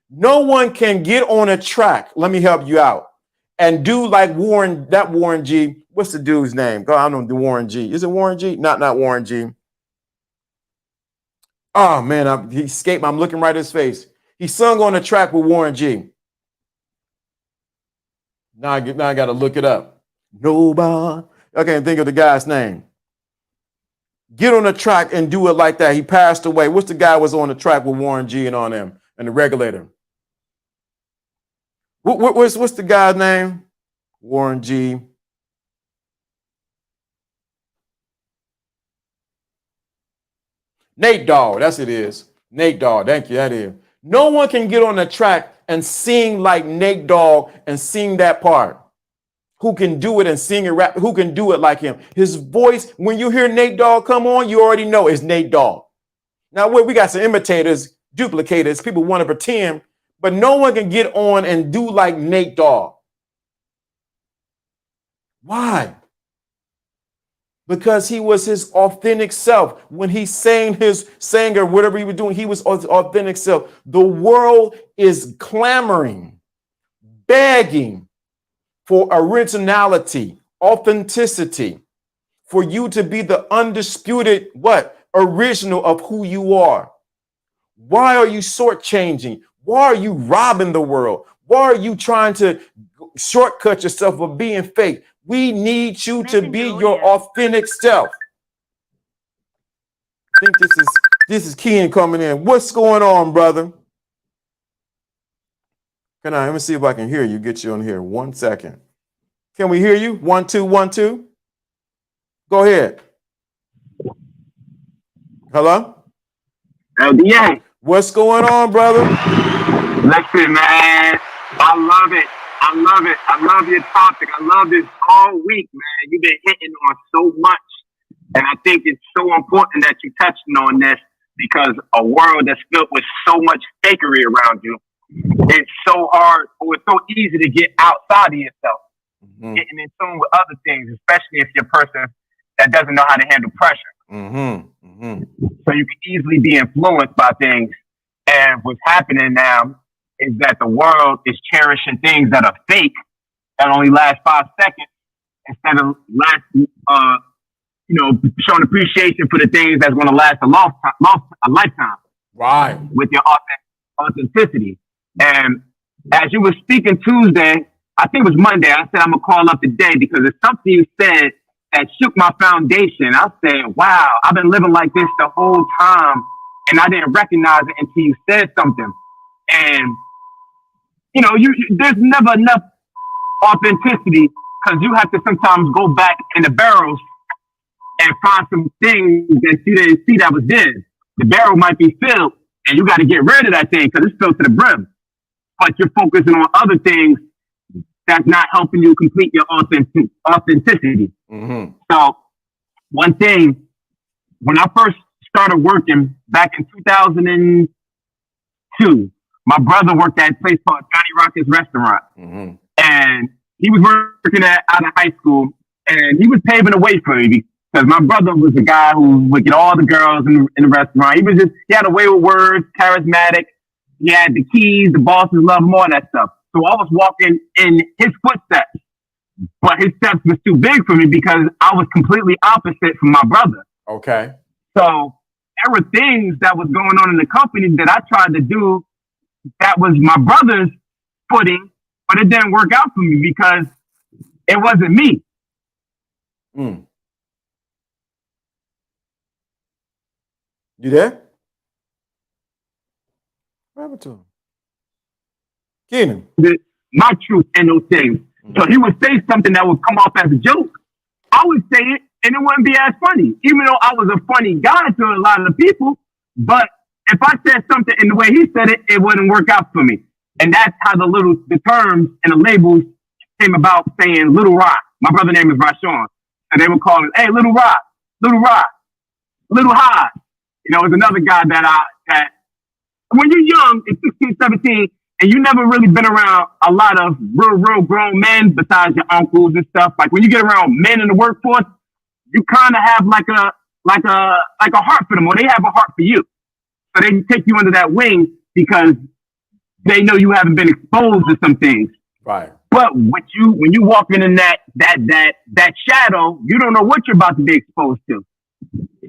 No one can get on a track. Let me help you out. And do like Warren G. What's the dude's name? God, I don't know the Warren G. Is it Warren G? Not Warren G. Oh man, he escaped. I'm looking right at his face. He sung on a track with Warren G. Now I got to look it up. Nobody. I can't think of the guy's name. Get on the track and do it like that. He passed away. What's the guy was on the track with Warren G and on him and the regulator? What's the guy's name? Warren G. Nate Dogg. That's it is. Nate Dogg. Thank you. That is. No one can get on the track and sing like Nate Dogg and sing that part. Who can do it and sing and rap? Who can do it like him? His voice, when you hear Nate Dogg come on, you already know it's Nate Dogg. Now, we got some imitators, duplicators, people want to pretend, but no one can get on and do like Nate Dogg. Why? Because he was his authentic self. When he sang or whatever he was doing, he was his authentic self. The world is clamoring, begging for originality, authenticity, for you to be the undisputed original of who you are. Why are you shortchanging? Why are you robbing the world? Why are you trying to shortcut yourself of being fake? We need you to be your authentic self. I think this is Ken coming in. What's going on, brother? Let me see if I can hear you. Get you on here. 1 second. Can we hear you? 1 2 1 2. Go ahead. Hello? LDA. What's going on, brother? Listen, man. I love it. I love your topic. I love this all week, man. You've been hitting on so much. And I think it's so important that you're touching on this because a world that's filled with so much fakery around you, it's so hard or it's so easy to get outside of yourself, getting in tune with other things, especially if you're a person that doesn't know how to handle pressure. So you can easily be influenced by things. And what's happening now is that the world is cherishing things that are fake that only last 5 seconds instead of showing appreciation for the things that's going to last a lifetime. Right. With your authenticity. And as you were speaking Tuesday, I think it was Monday, I said I'm going to call up today because it's something you said that shook my foundation. I said, wow, I've been living like this the whole time and I didn't recognize it until you said something. And, there's never enough authenticity because you have to sometimes go back in the barrels and find some things that you didn't see that was there. The barrel might be filled and you got to get rid of that thing because it's filled to the brim. But you're focusing on other things that's not helping you complete your authenticity. So one thing, when I first started working back in 2002, my brother worked at a place called Johnny Rocket's Restaurant. And he was working out of high school, and he was paving the way for me because my brother was the guy who would get all the girls in the restaurant. He had a way with words, charismatic. He had the keys, the bosses loved him, all that stuff. So I was walking in his footsteps, but his steps was too big for me because I was completely opposite from my brother. Okay. So there were things that was going on in the company that I tried to do that was my brother's footing, but it didn't work out for me because it wasn't me. You there? What happened to him? Keenan. My truth in those things. So he would say something that would come off as a joke. I would say it and it wouldn't be as funny, even though I was a funny guy to a lot of the people. But if I said something in the way he said it, it wouldn't work out for me. And that's how the terms and the labels came about, saying Little Rock. My brother's name is Rashawn. And they would call him, hey, Little Rock, Little Rock, Little High. You know, it's another guy that when you're young, at 16, 17, and you never really been around a lot of real grown men besides your uncles and stuff. Like when you get around men in the workforce, you kind of have like a heart for them, or they have a heart for you. So they take you under that wing because they know you haven't been exposed to some things. Right. But when you walking in that shadow, you don't know what you're about to be exposed to.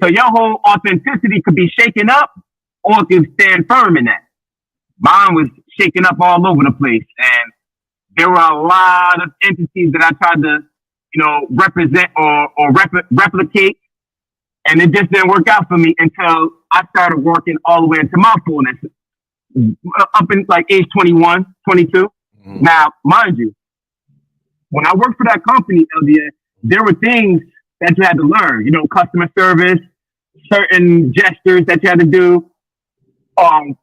So your whole authenticity could be shaken up, or it can stand firm in that. Mine was shaking up all over the place, and there were a lot of entities that I tried to, represent or replicate, and it just didn't work out for me until I started working all the way into my fullness, up in like age 21, 22. Now, mind you, when I worked for that company, LDA, there were things that you had to learn, customer service, certain gestures that you had to do.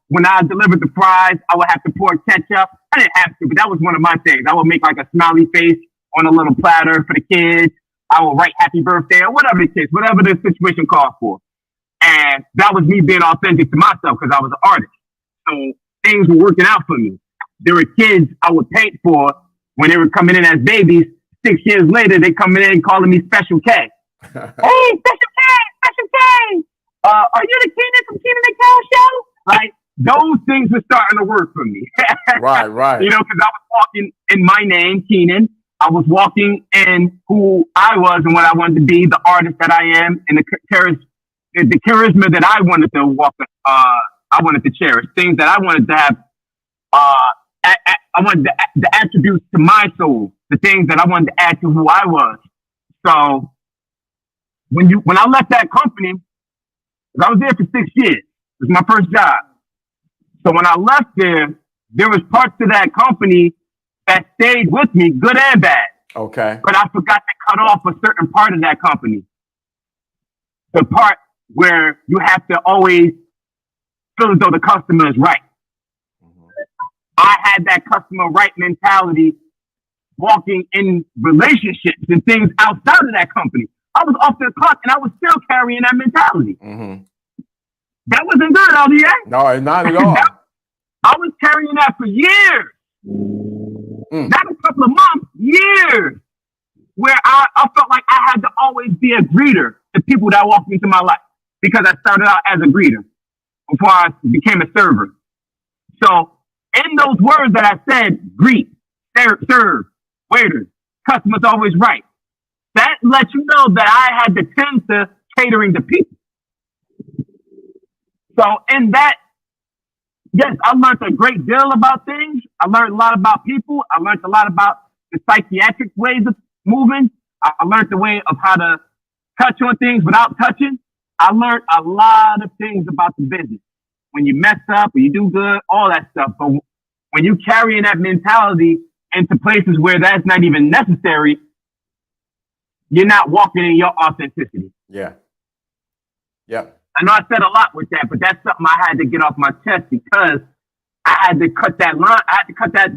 When I delivered the fries, I would have to pour ketchup. I didn't have to, but that was one of my things. I would make like a smiley face on a little platter for the kids. I would write happy birthday or whatever it is, whatever the situation called for. And that was me being authentic to myself because I was an artist. So things were working out for me. There were kids I would paint for when they were coming in as babies. 6 years later, they coming in calling me Special K. Hey, Special K, Special K. Are you the Keenan from Keenan and Kel show? Like, those things were starting to work for me. Right. Because I was walking in my name, Keenan. I was walking in who I was and what I wanted to be, the artist that I am, and the charisma that I wanted to walk. I wanted to cherish things that I wanted to have. I wanted the attributes to my soul, the things that I wanted to add to who I was. So when I left that company, I was there for 6 years. It was my first job. So when I left there was parts of that company that stayed with me, good and bad. Okay. But I forgot to cut off a certain part of that company. The part where you have to always feel as though the customer is right. I had that customer right mentality walking in relationships and things outside of that company. I was off the clock and I was still carrying that mentality. That wasn't good, LDA. No, not at all. I was carrying that for years. Not a couple of months, years. Where I felt like I had to always be a greeter to people that walked into my life. Because I started out as a greeter before I became a server. So in those words that I said, greet, serve, waiters, customers always right. That lets you know that I had to tend to catering to people. So in that, yes, I learned a great deal about things. I learned a lot about people. I learned a lot about the psychiatric ways of moving. I learned the way of how to touch on things without touching. I learned a lot of things about the business. When you mess up, when you do good, all that stuff. But when you carrying that mentality into places where that's not even necessary, you're not walking in your authenticity. Yeah. I know I said a lot with that, but that's something I had to get off my chest because I had to cut that line. I had to cut that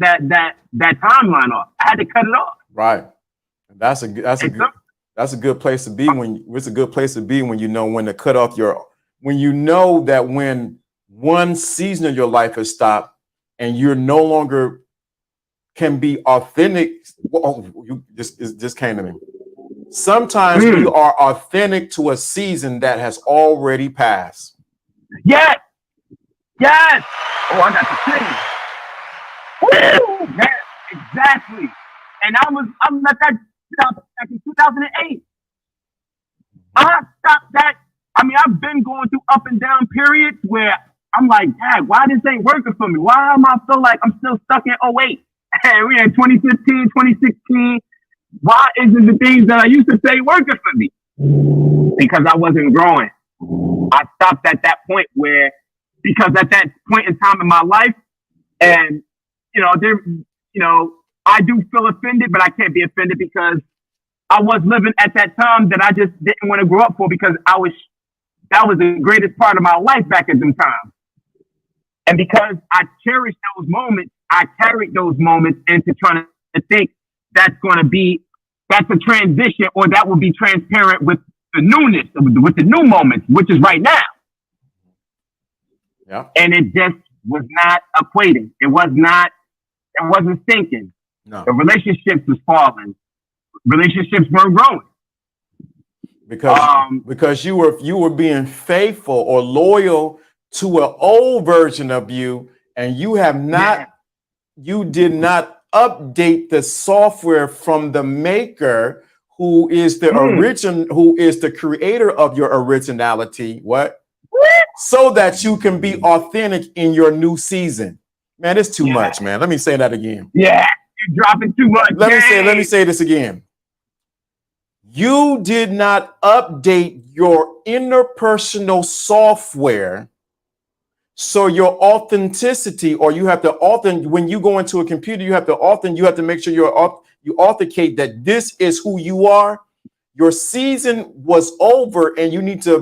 timeline off. I had to cut it off. Right. That's a good That's a good place to be it's a good place to be when you know when to cut off when you know that when one season of your life has stopped and you're no longer can be authentic. Oh, it just came to me. Sometimes we are authentic to a season that has already passed. Yes. Yes. Oh, I got the thing. Woo! Yes, exactly. And I'm like that back in 2008. I stopped that. I mean, I've been going through up and down periods where I'm like, Dad, why this ain't working for me? Why am I feel like I'm still stuck in 08? And we in 2015, 2016. Why isn't the things that I used to say working for me? Because I wasn't growing. I stopped at that point because at that point in time in my life, and I do feel offended, but I can't be offended because I was living at that time that I just didn't want to grow up for because that was the greatest part of my life back at them times. And because I cherished those moments, I carried those moments into trying to think that's a transition, or that will be transparent with the newness, with the new moments, which is right now. Yeah. And it just was not equating. It wasn't thinking. No. The relationships was falling. Relationships weren't growing. Because you were being faithful or loyal to an old version of you, and you did not update the software from the maker, who is the who is the creator of your originality. What? So that you can be authentic in your new season. Man, it's too much, man. Let me say that again. Yeah, you're dropping too much. Let me say this again. You did not update your interpersonal software, so your authenticity, or you have to when you go into a computer, you have to make sure you authenticate that this is who you are. Your season was over, and you need to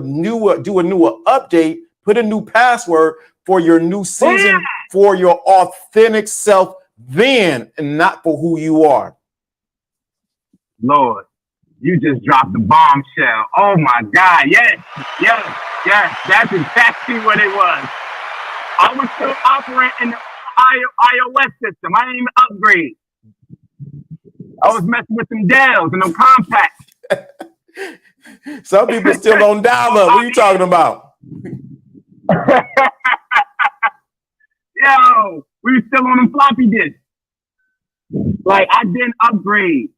do a new update, put a new password for your new season, for your authentic self then, and not for who you are. Lord, you just dropped the bombshell. Oh my God. Yes. That's exactly what it was. I was still operating the iOS system. I didn't even upgrade. I was messing with them Dells and them compacts. Some people still on dial-up. What are you talking about? Yo, we were still on them floppy disks. Like, I didn't upgrade.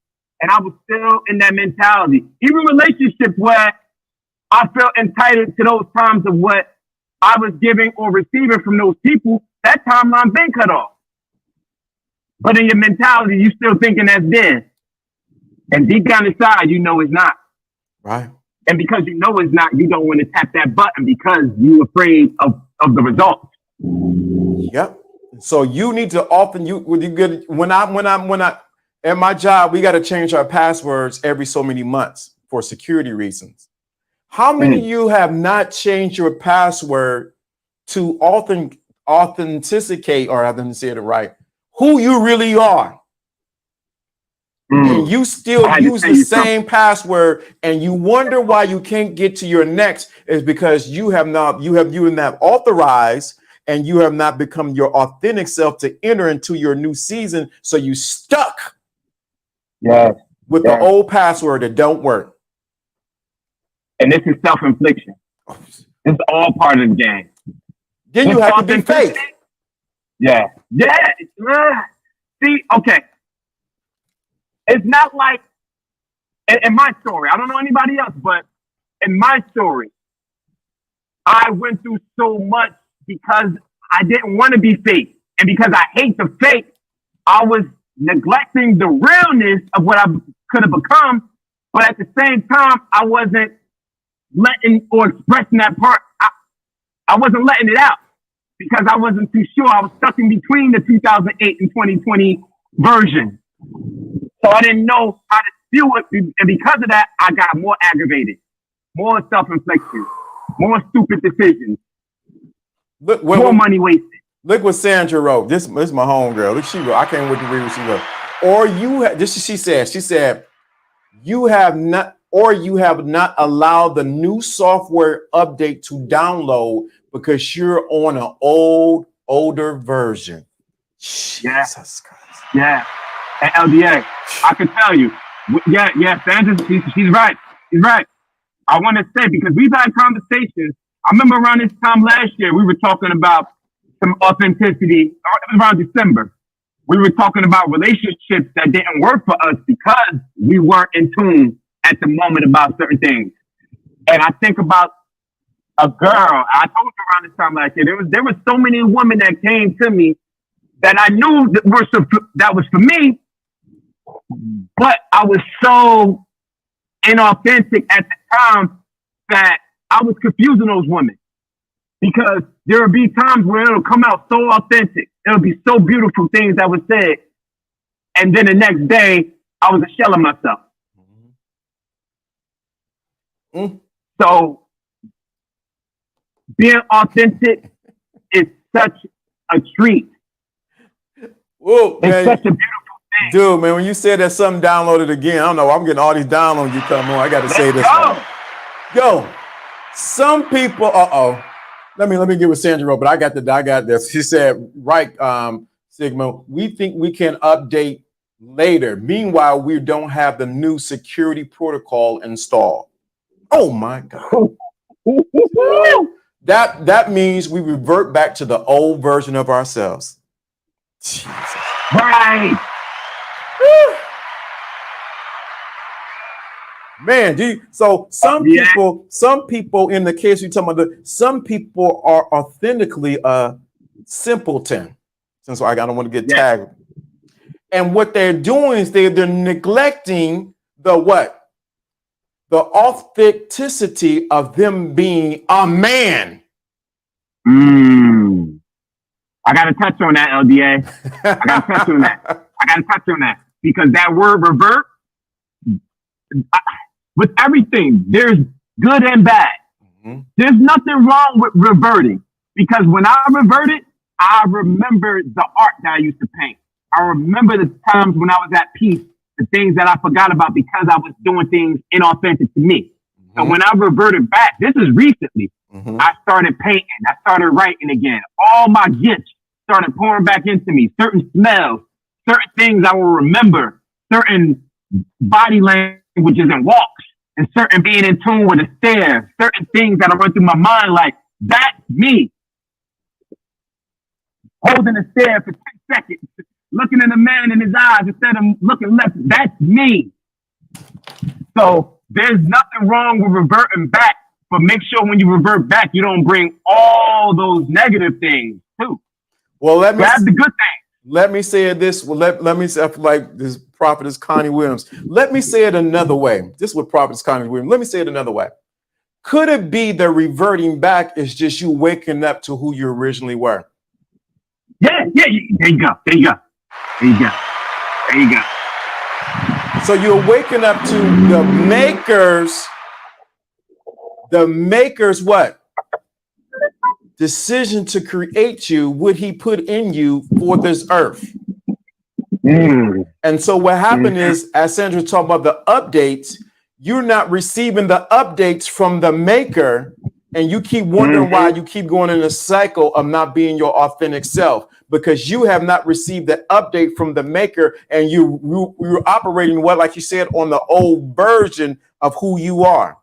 And I was still in that mentality. Even relationships where I felt entitled to those times of what I was giving or receiving from those people, that timeline been cut off. But in your mentality, you still thinking that's there. And deep down inside, you know it's not. Right. And because you know it's not, you don't want to tap that button because you're afraid of the results. Yep. So you need to when I at my job, we got to change our passwords every so many months for security reasons. How many of you have not changed your password to authenticate, or I didn't say it right, who you really are? And you still use the same password, and you wonder why you can't get to your next, is because you have not authorized, and you have not become your authentic self to enter into your new season. So you stuck with the old password that don't work. And this is self-infliction. It's all part of the game. Then you have to be fake. Yeah. See, okay. It's not like in my story, I don't know anybody else, but in my story, I went through so much because I didn't want to be fake. And because I hate the fake, I was neglecting the realness of what I could have become. But at the same time, I wasn't letting or expressing that part. I wasn't letting it out because I wasn't too sure. I was stuck in between the 2008 and 2020 version. So I didn't know how to deal with it. And because of that, I got more aggravated, more self-infliction, more stupid decisions, more money wasted. Look what Sandra wrote. This is my homegirl. Look, she wrote. I can't wait to read what she wrote. Or she said, you have not, or you have not allowed the new software update to download because you're on an older version. Yeah. Jesus Christ. Yeah. And LDA, I can tell you. Yeah, Sandra, she's right. She's right. I want to say, because we've had conversations. I remember around this time last year, we were talking about some authenticity. Around December, we were talking about relationships that didn't work for us because we weren't in tune at the moment about certain things. And I think about a girl. I told you around this time last year, there was so many women that came to me that I knew that was for me, but I was so inauthentic at the time that I was confusing those women, because there will be times where it'll come out so authentic. It'll be so beautiful things that were said. And then the next day, I was a shell of myself. Mm. So being authentic is such a treat. Whoa, it's man. Such a beautiful thing. Dude, man, when you said that something downloaded again, I don't know. I'm getting all these downloads you come on. I got to say this. Yo, some people, Let me get with Sandra, but I got this. She said, right, Sigma, we think we can update later. Meanwhile, we don't have the new security protocol installed. Oh my God. That means we revert back to the old version of ourselves. Jesus. Right. Man, so some people in the case you're talking about, some people are authentically simpleton. Since I don't want to get tagged. And what they're doing is they're neglecting the what? The authenticity of them being a man. I got to touch on that, LDA. I got to touch on that. Because that word revert, with everything, there's good and bad. Mm-hmm. There's nothing wrong with reverting. Because when I reverted, I remember the art that I used to paint. I remember the times when I was at peace, the things that I forgot about because I was doing things inauthentic to me. Mm-hmm. So when I reverted back, this is recently, I started painting. I started writing again. All my gifts started pouring back into me. Certain smells, certain things I will remember, certain body languages and walks, and certain being in tune with a stare, certain things that I run through my mind like, that's me. Holding a stare for 10 seconds, looking at a man in his eyes instead of looking left, that's me. So there's nothing wrong with reverting back, but make sure when you revert back, you don't bring all those negative things too. Well, that's the good thing. Let me say it this. Well, let me say, like this prophetess Connie Williams. Let me say it another way. This is what prophetess Connie Williams. Let me say it another way. Could it be the reverting back is just you waking up to who you originally were? Yeah. There you go. So you're waking up to the maker's what? Decision to create you, what he put in you for this earth. And so what happened is, as Sandra talked about the updates, you're not receiving the updates from the maker, and you keep wondering why you keep going in a cycle of not being your authentic self, because you have not received the update from the maker, and you're operating like you said, on the old version of who you are.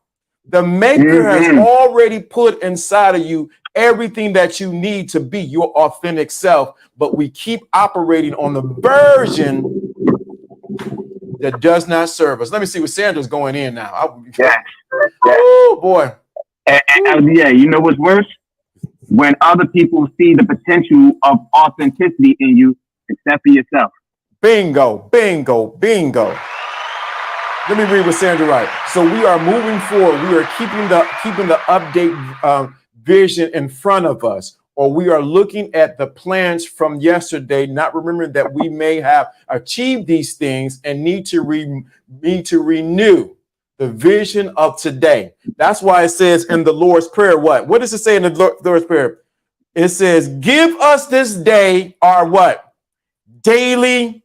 The maker has already put inside of you everything that you need to be your authentic self, but we keep operating on the version that does not serve us. Let me see what Sandra's going in now. Oh boy. And you know what's worse? When other people see the potential of authenticity in you, except for yourself. Bingo. Let me read what Sandra writes. So we are moving forward. We are keeping the update vision in front of us, or we are looking at the plans from yesterday, not remembering that we may have achieved these things and need to renew the vision of today. That's why it says in the Lord's Prayer, what does it say in the Lord's Prayer? It says, give us this day our what? Daily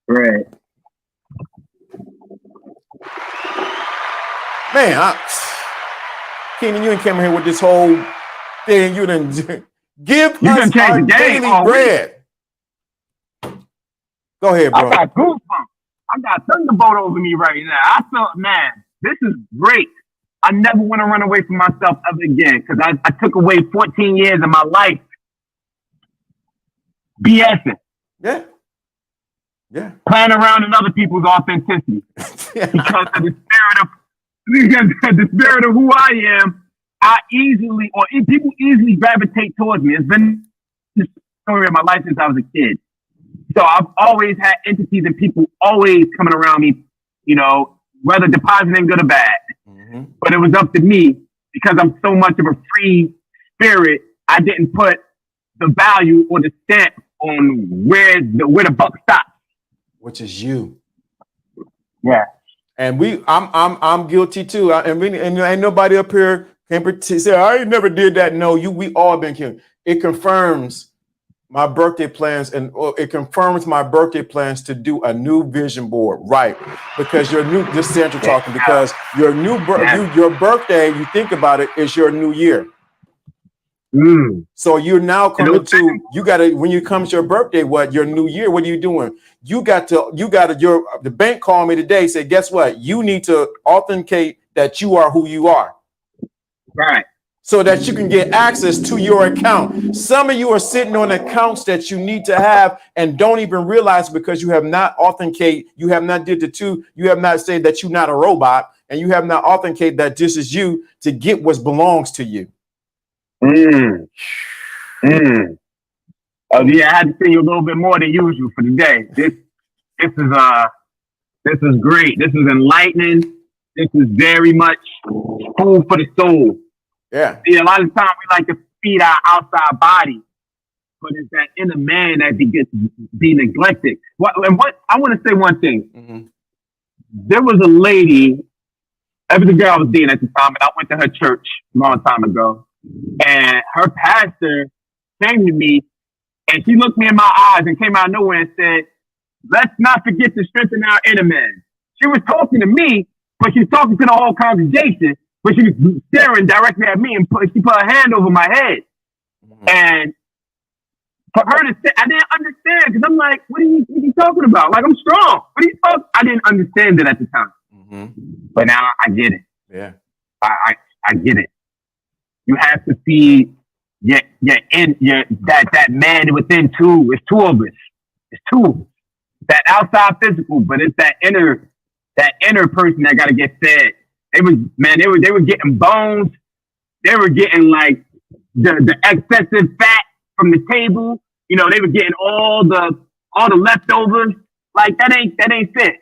bread. Man, Keenan, you ain't came here with this whole thing. You didn't give You us can change our the game daily all week. bread. Go ahead, bro. I got goosebumps. I got thunderbolt over me right now. I felt, man, this is great. I never want to run away from myself ever again because I took away 14 years of my life BSing. Yeah. Yeah. Playing around in other people's authenticity. Because of the spirit of who I am, people easily gravitate towards me. It's been the story of my life since I was a kid. So I've always had entities and people always coming around me, you know, whether depositing good or bad. Mm-hmm. But it was up to me because I'm so much of a free spirit. I didn't put the value or the stamp on where the buck stops, which is you. Yeah. And I'm guilty too. And ain't nobody up here can say I ain't never did that. No, we all been killed. It confirms my birthday plans, and it confirms my birthday plans to do a new vision board, right? Because your new, this is Sandra talking, because your new your birthday, you think about it, is your new year. So you're now coming to, you gotta, when you come to your birthday, your new year, what are you doing? The bank called me today, said, guess what? You need to authenticate that you are who you are. Right. So that you can get access to your account. Some of you are sitting on accounts that you need to have and don't even realize because you have not authenticated, you have not did the two, you have not said that you're not a robot, and you have not authenticated that this is you to get what belongs to you. Oh yeah, I had to see you a little bit more than usual for the day. This is great. This is enlightening. This is very much food for the soul. Yeah. See, a lot of times we like to feed our outside body, but it's that inner man that gets be neglected. What I want to say one thing. Mm-hmm. There was a lady, it was a girl I was dating at the time, and I went to her church a long time ago. And her pastor came to me, and she looked me in my eyes and came out of nowhere and said, let's not forget to strengthen our inner man. She was talking to me, but she was talking to the whole congregation. But she was staring directly at me, and she put her hand over my head. Mm-hmm. And for her to say, I didn't understand, because I'm like, what are you talking about? Like, I'm strong. What are you talking? I didn't understand it at the time. Mm-hmm. But now I get it. Yeah. I get it. You have to feed that man within too. It's two of us. It's two of us. That outside physical, but it's that inner person that got to get fed. They were getting bones. They were getting like the excessive fat from the table. You know, they were getting all the leftovers. Like that ain't fit.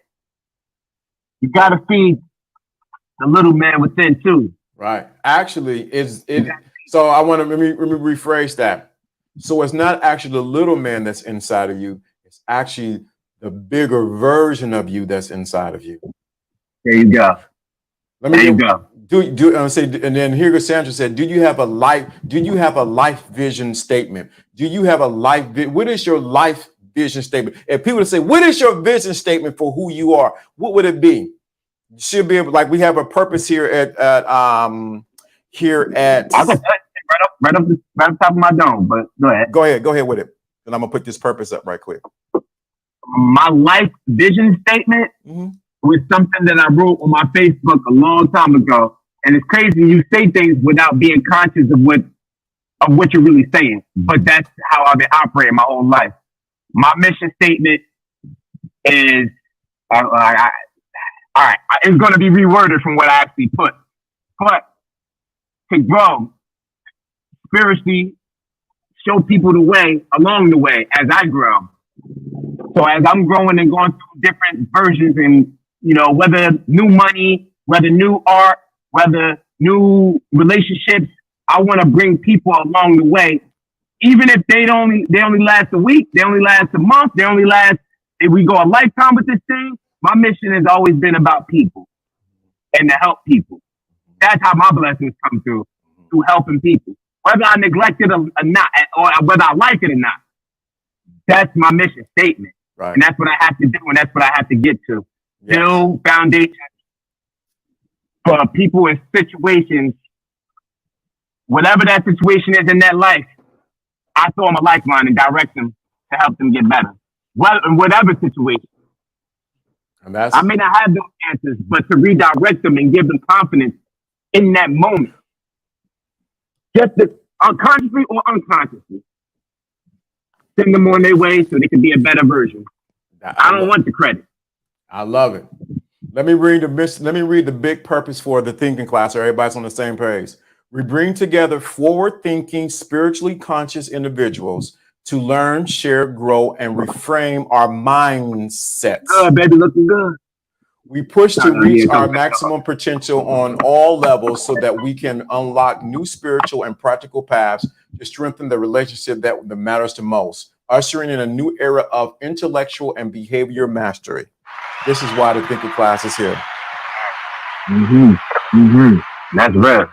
You gotta feed the little man within too. Right. Actually, so I want to let me rephrase that. So it's not actually the little man that's inside of you. It's actually the bigger version of you that's inside of you. There you go. And then here goes Sandra said, do you have a life vision statement? Do you have a what is your life vision statement? If people say, what is your vision statement for who you are? What would it be? You should be able, like, we have a purpose here at right up top of my dome, but go ahead. Go ahead with it. And I'm gonna put this purpose up right quick. My life vision statement was something that I wrote on my Facebook a long time ago. And it's crazy, you say things without being conscious of what you're really saying. But that's how I've been operating my whole life. My mission statement is, all right, it's going to be reworded from what I actually put. But to grow spiritually, show people the way along the way as I grow. So as I'm growing and going through different versions, and you know, whether new money, whether new art, whether new relationships, I want to bring people along the way. Even if they only last a week, they only last a month, if we go a lifetime with this thing, my mission has always been about people and to help people. That's how my blessings come through helping people. Whether I neglect it or not, or whether I like it or not, that's my mission statement. Right. And that's what I have to do, and that's what I have to get to. Yeah. Build foundation for people in situations, whatever that situation is in their life, I throw them a lifeline and direct them to help them get better. Well, in whatever situation. And that's, I may not have those answers, but to redirect them and give them confidence in that moment. Just unconsciously or unconsciously. Send them on their way so they can be a better version. I don't want the credit. I love it. Let me read the big purpose for the thinking class, so everybody's on the same page. We bring together forward-thinking, spiritually conscious individuals to learn, share, grow, and reframe our mindsets. Good, baby, looking good. We push to reach our maximum potential on all levels so that we can unlock new spiritual and practical paths to strengthen the relationship that matters to most, ushering in a new era of intellectual and behavior mastery. This is why the thinking class is here. That's real.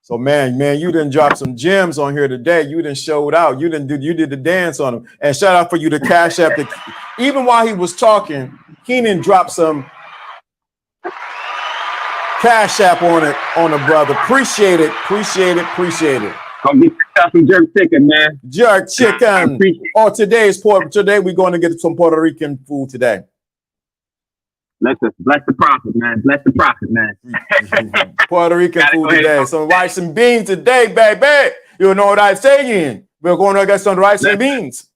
So man, you done dropped some gems on here today. You done showed out. You did the dance on them. And shout out for you to Cash App. Even while he was talking, Keenan dropped some Cash App on it, brother. Appreciate it. Go get yourself some jerk chicken, man. Jerk chicken. Oh, today we're going to get some Puerto Rican food today. Bless the prophet, man. Bless the prophet, man. Puerto Rican food today. Some rice and beans today, baby. You know what I'm saying? We're going to get some rice and beans.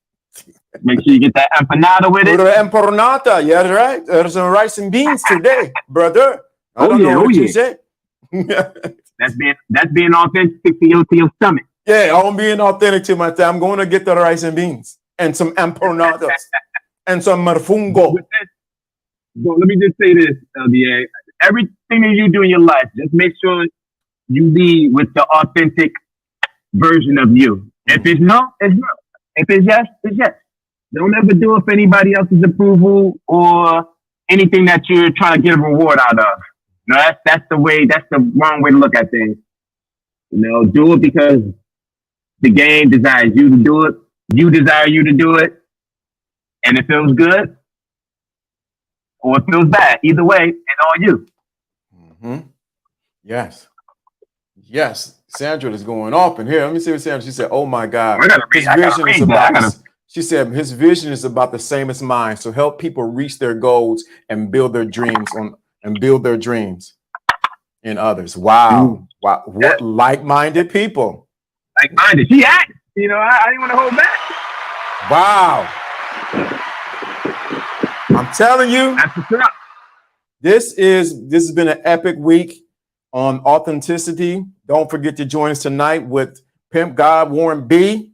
Make sure you get that empanada with it. Empanada, yeah, right. There's some rice and beans today, brother. I don't know what you said. That's being authentic to your stomach. Yeah, I'm being authentic to my time. I'm going to get the rice and beans and some empanadas and some marfungo. But let me just say this, LDA. Everything that you do in your life, just make sure you lead with the authentic version of you. If it's no, it's no. If it's yes, it's yes. Don't ever do it for anybody else's approval or anything that you're trying to get a reward out of. No, that's the wrong way to look at things. Do it because the game desires you to do it. You desire you to do it. And it feels good. Or it feels bad. Either way, it's all you. Yes. Sandra is going off in here. Let me see what Sandra. She said, "Oh my God, She said his vision is about the same as mine. So help people reach their goals and build their dreams in others." Wow, wow, what like-minded people. Like-minded. She acts. I didn't want to hold back. Wow. I'm telling you, this has been an epic week on authenticity. Don't forget to join us tonight with Pimp God Warren B.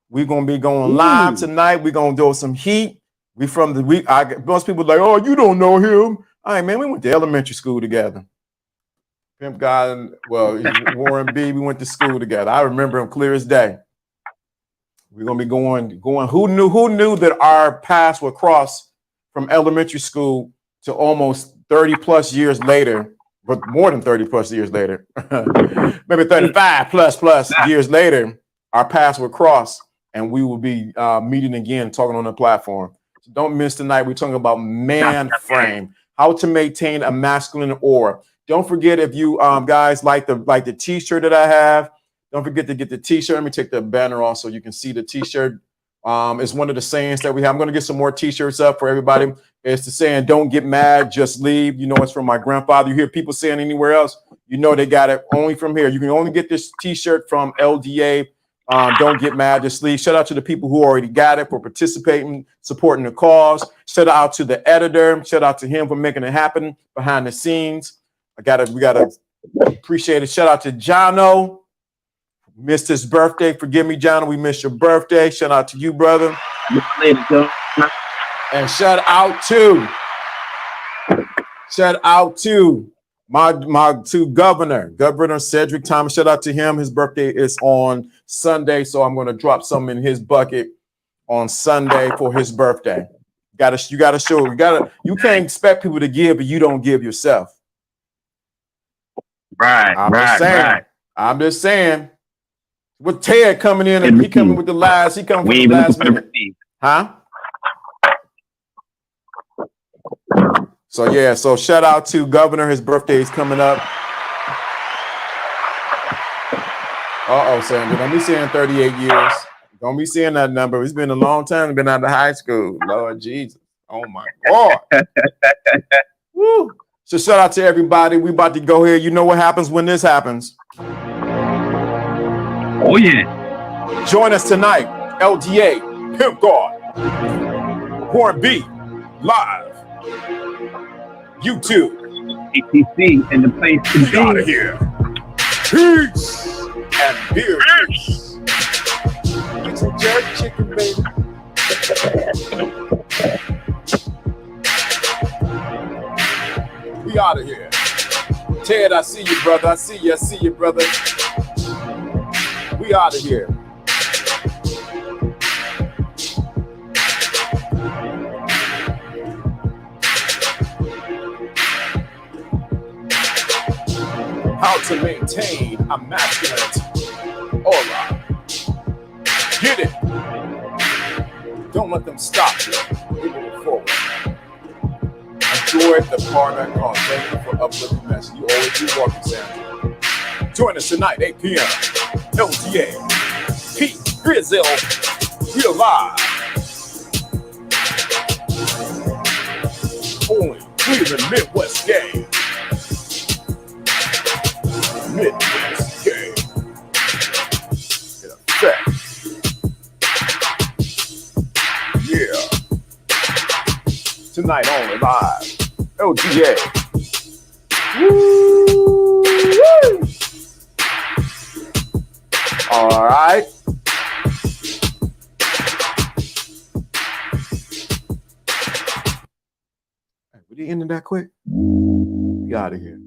We're gonna be going live tonight. We're gonna do some heat. Most people are like, "Oh, you don't know him." All right, man, we went to elementary school together. Pimp God, Warren B. We went to school together. I remember him clear as day. We're gonna be going. Who knew that our paths would cross from elementary school to almost 30 plus years later, but more than 30 plus years later, maybe 35 plus years later, our paths will cross and we will be meeting again, talking on the platform. So don't miss tonight. We're talking about man frame, how to maintain a masculine aura. Don't forget, if you guys like the t-shirt that I have, don't forget to get the t-shirt. Let me take the banner off so you can see the t-shirt. It's one of the sayings that we have. I'm going to get some more t-shirts up for everybody. It's the saying, "Don't get mad, just leave." It's from my grandfather. You hear people saying anywhere else, they got it only from here. You can only get this t-shirt from LDA. Don't get mad, just leave. Shout out to the people who already got it for participating, supporting the cause. Shout out to the editor. Shout out to him for making it happen behind the scenes. We gotta appreciate it. Shout out to Jono. Missed his birthday. Forgive me, John. We missed your birthday. Shout out to you, brother. And shout out to my two Governor Cedric Thomas. Shout out to him. His birthday is on Sunday, so I'm going to drop some in his bucket on Sunday for his birthday. You can't expect people to give, but you don't give yourself. I'm just saying. With Ted coming in and he coming with the lies, he coming with the last minute. Huh? So yeah, so shout out to Governor. His birthday is coming up. Sandy, don't be saying 38 years. Don't be saying that number. It's been a long time. Been out of high school. Lord Jesus. Oh my God. Woo. So shout out to everybody. We about to go here. You know what happens when this happens. Oh yeah. Join us tonight. LDA, Pimp God, Warren B, live. YouTube. ATC and the place to be. Out of here. Peace and beer. Peace. Get some jerk chicken, baby. We out of here. Ted, I see you, brother. I see you, brother. We out of here. How to maintain a masculine aura. Get it. Don't let them stop you. Move forward. Enjoy the partner called Thank You for Uplifting Message. You always do walking, Sandra. Join us tonight, 8 p.m. LTA. Pete Grizzle. We're live. Only Cleveland Midwest Game. Midwest Game. In effect. Yeah. Tonight only live. LGA. Woo! All right. We didn't end it that quick. We out of here.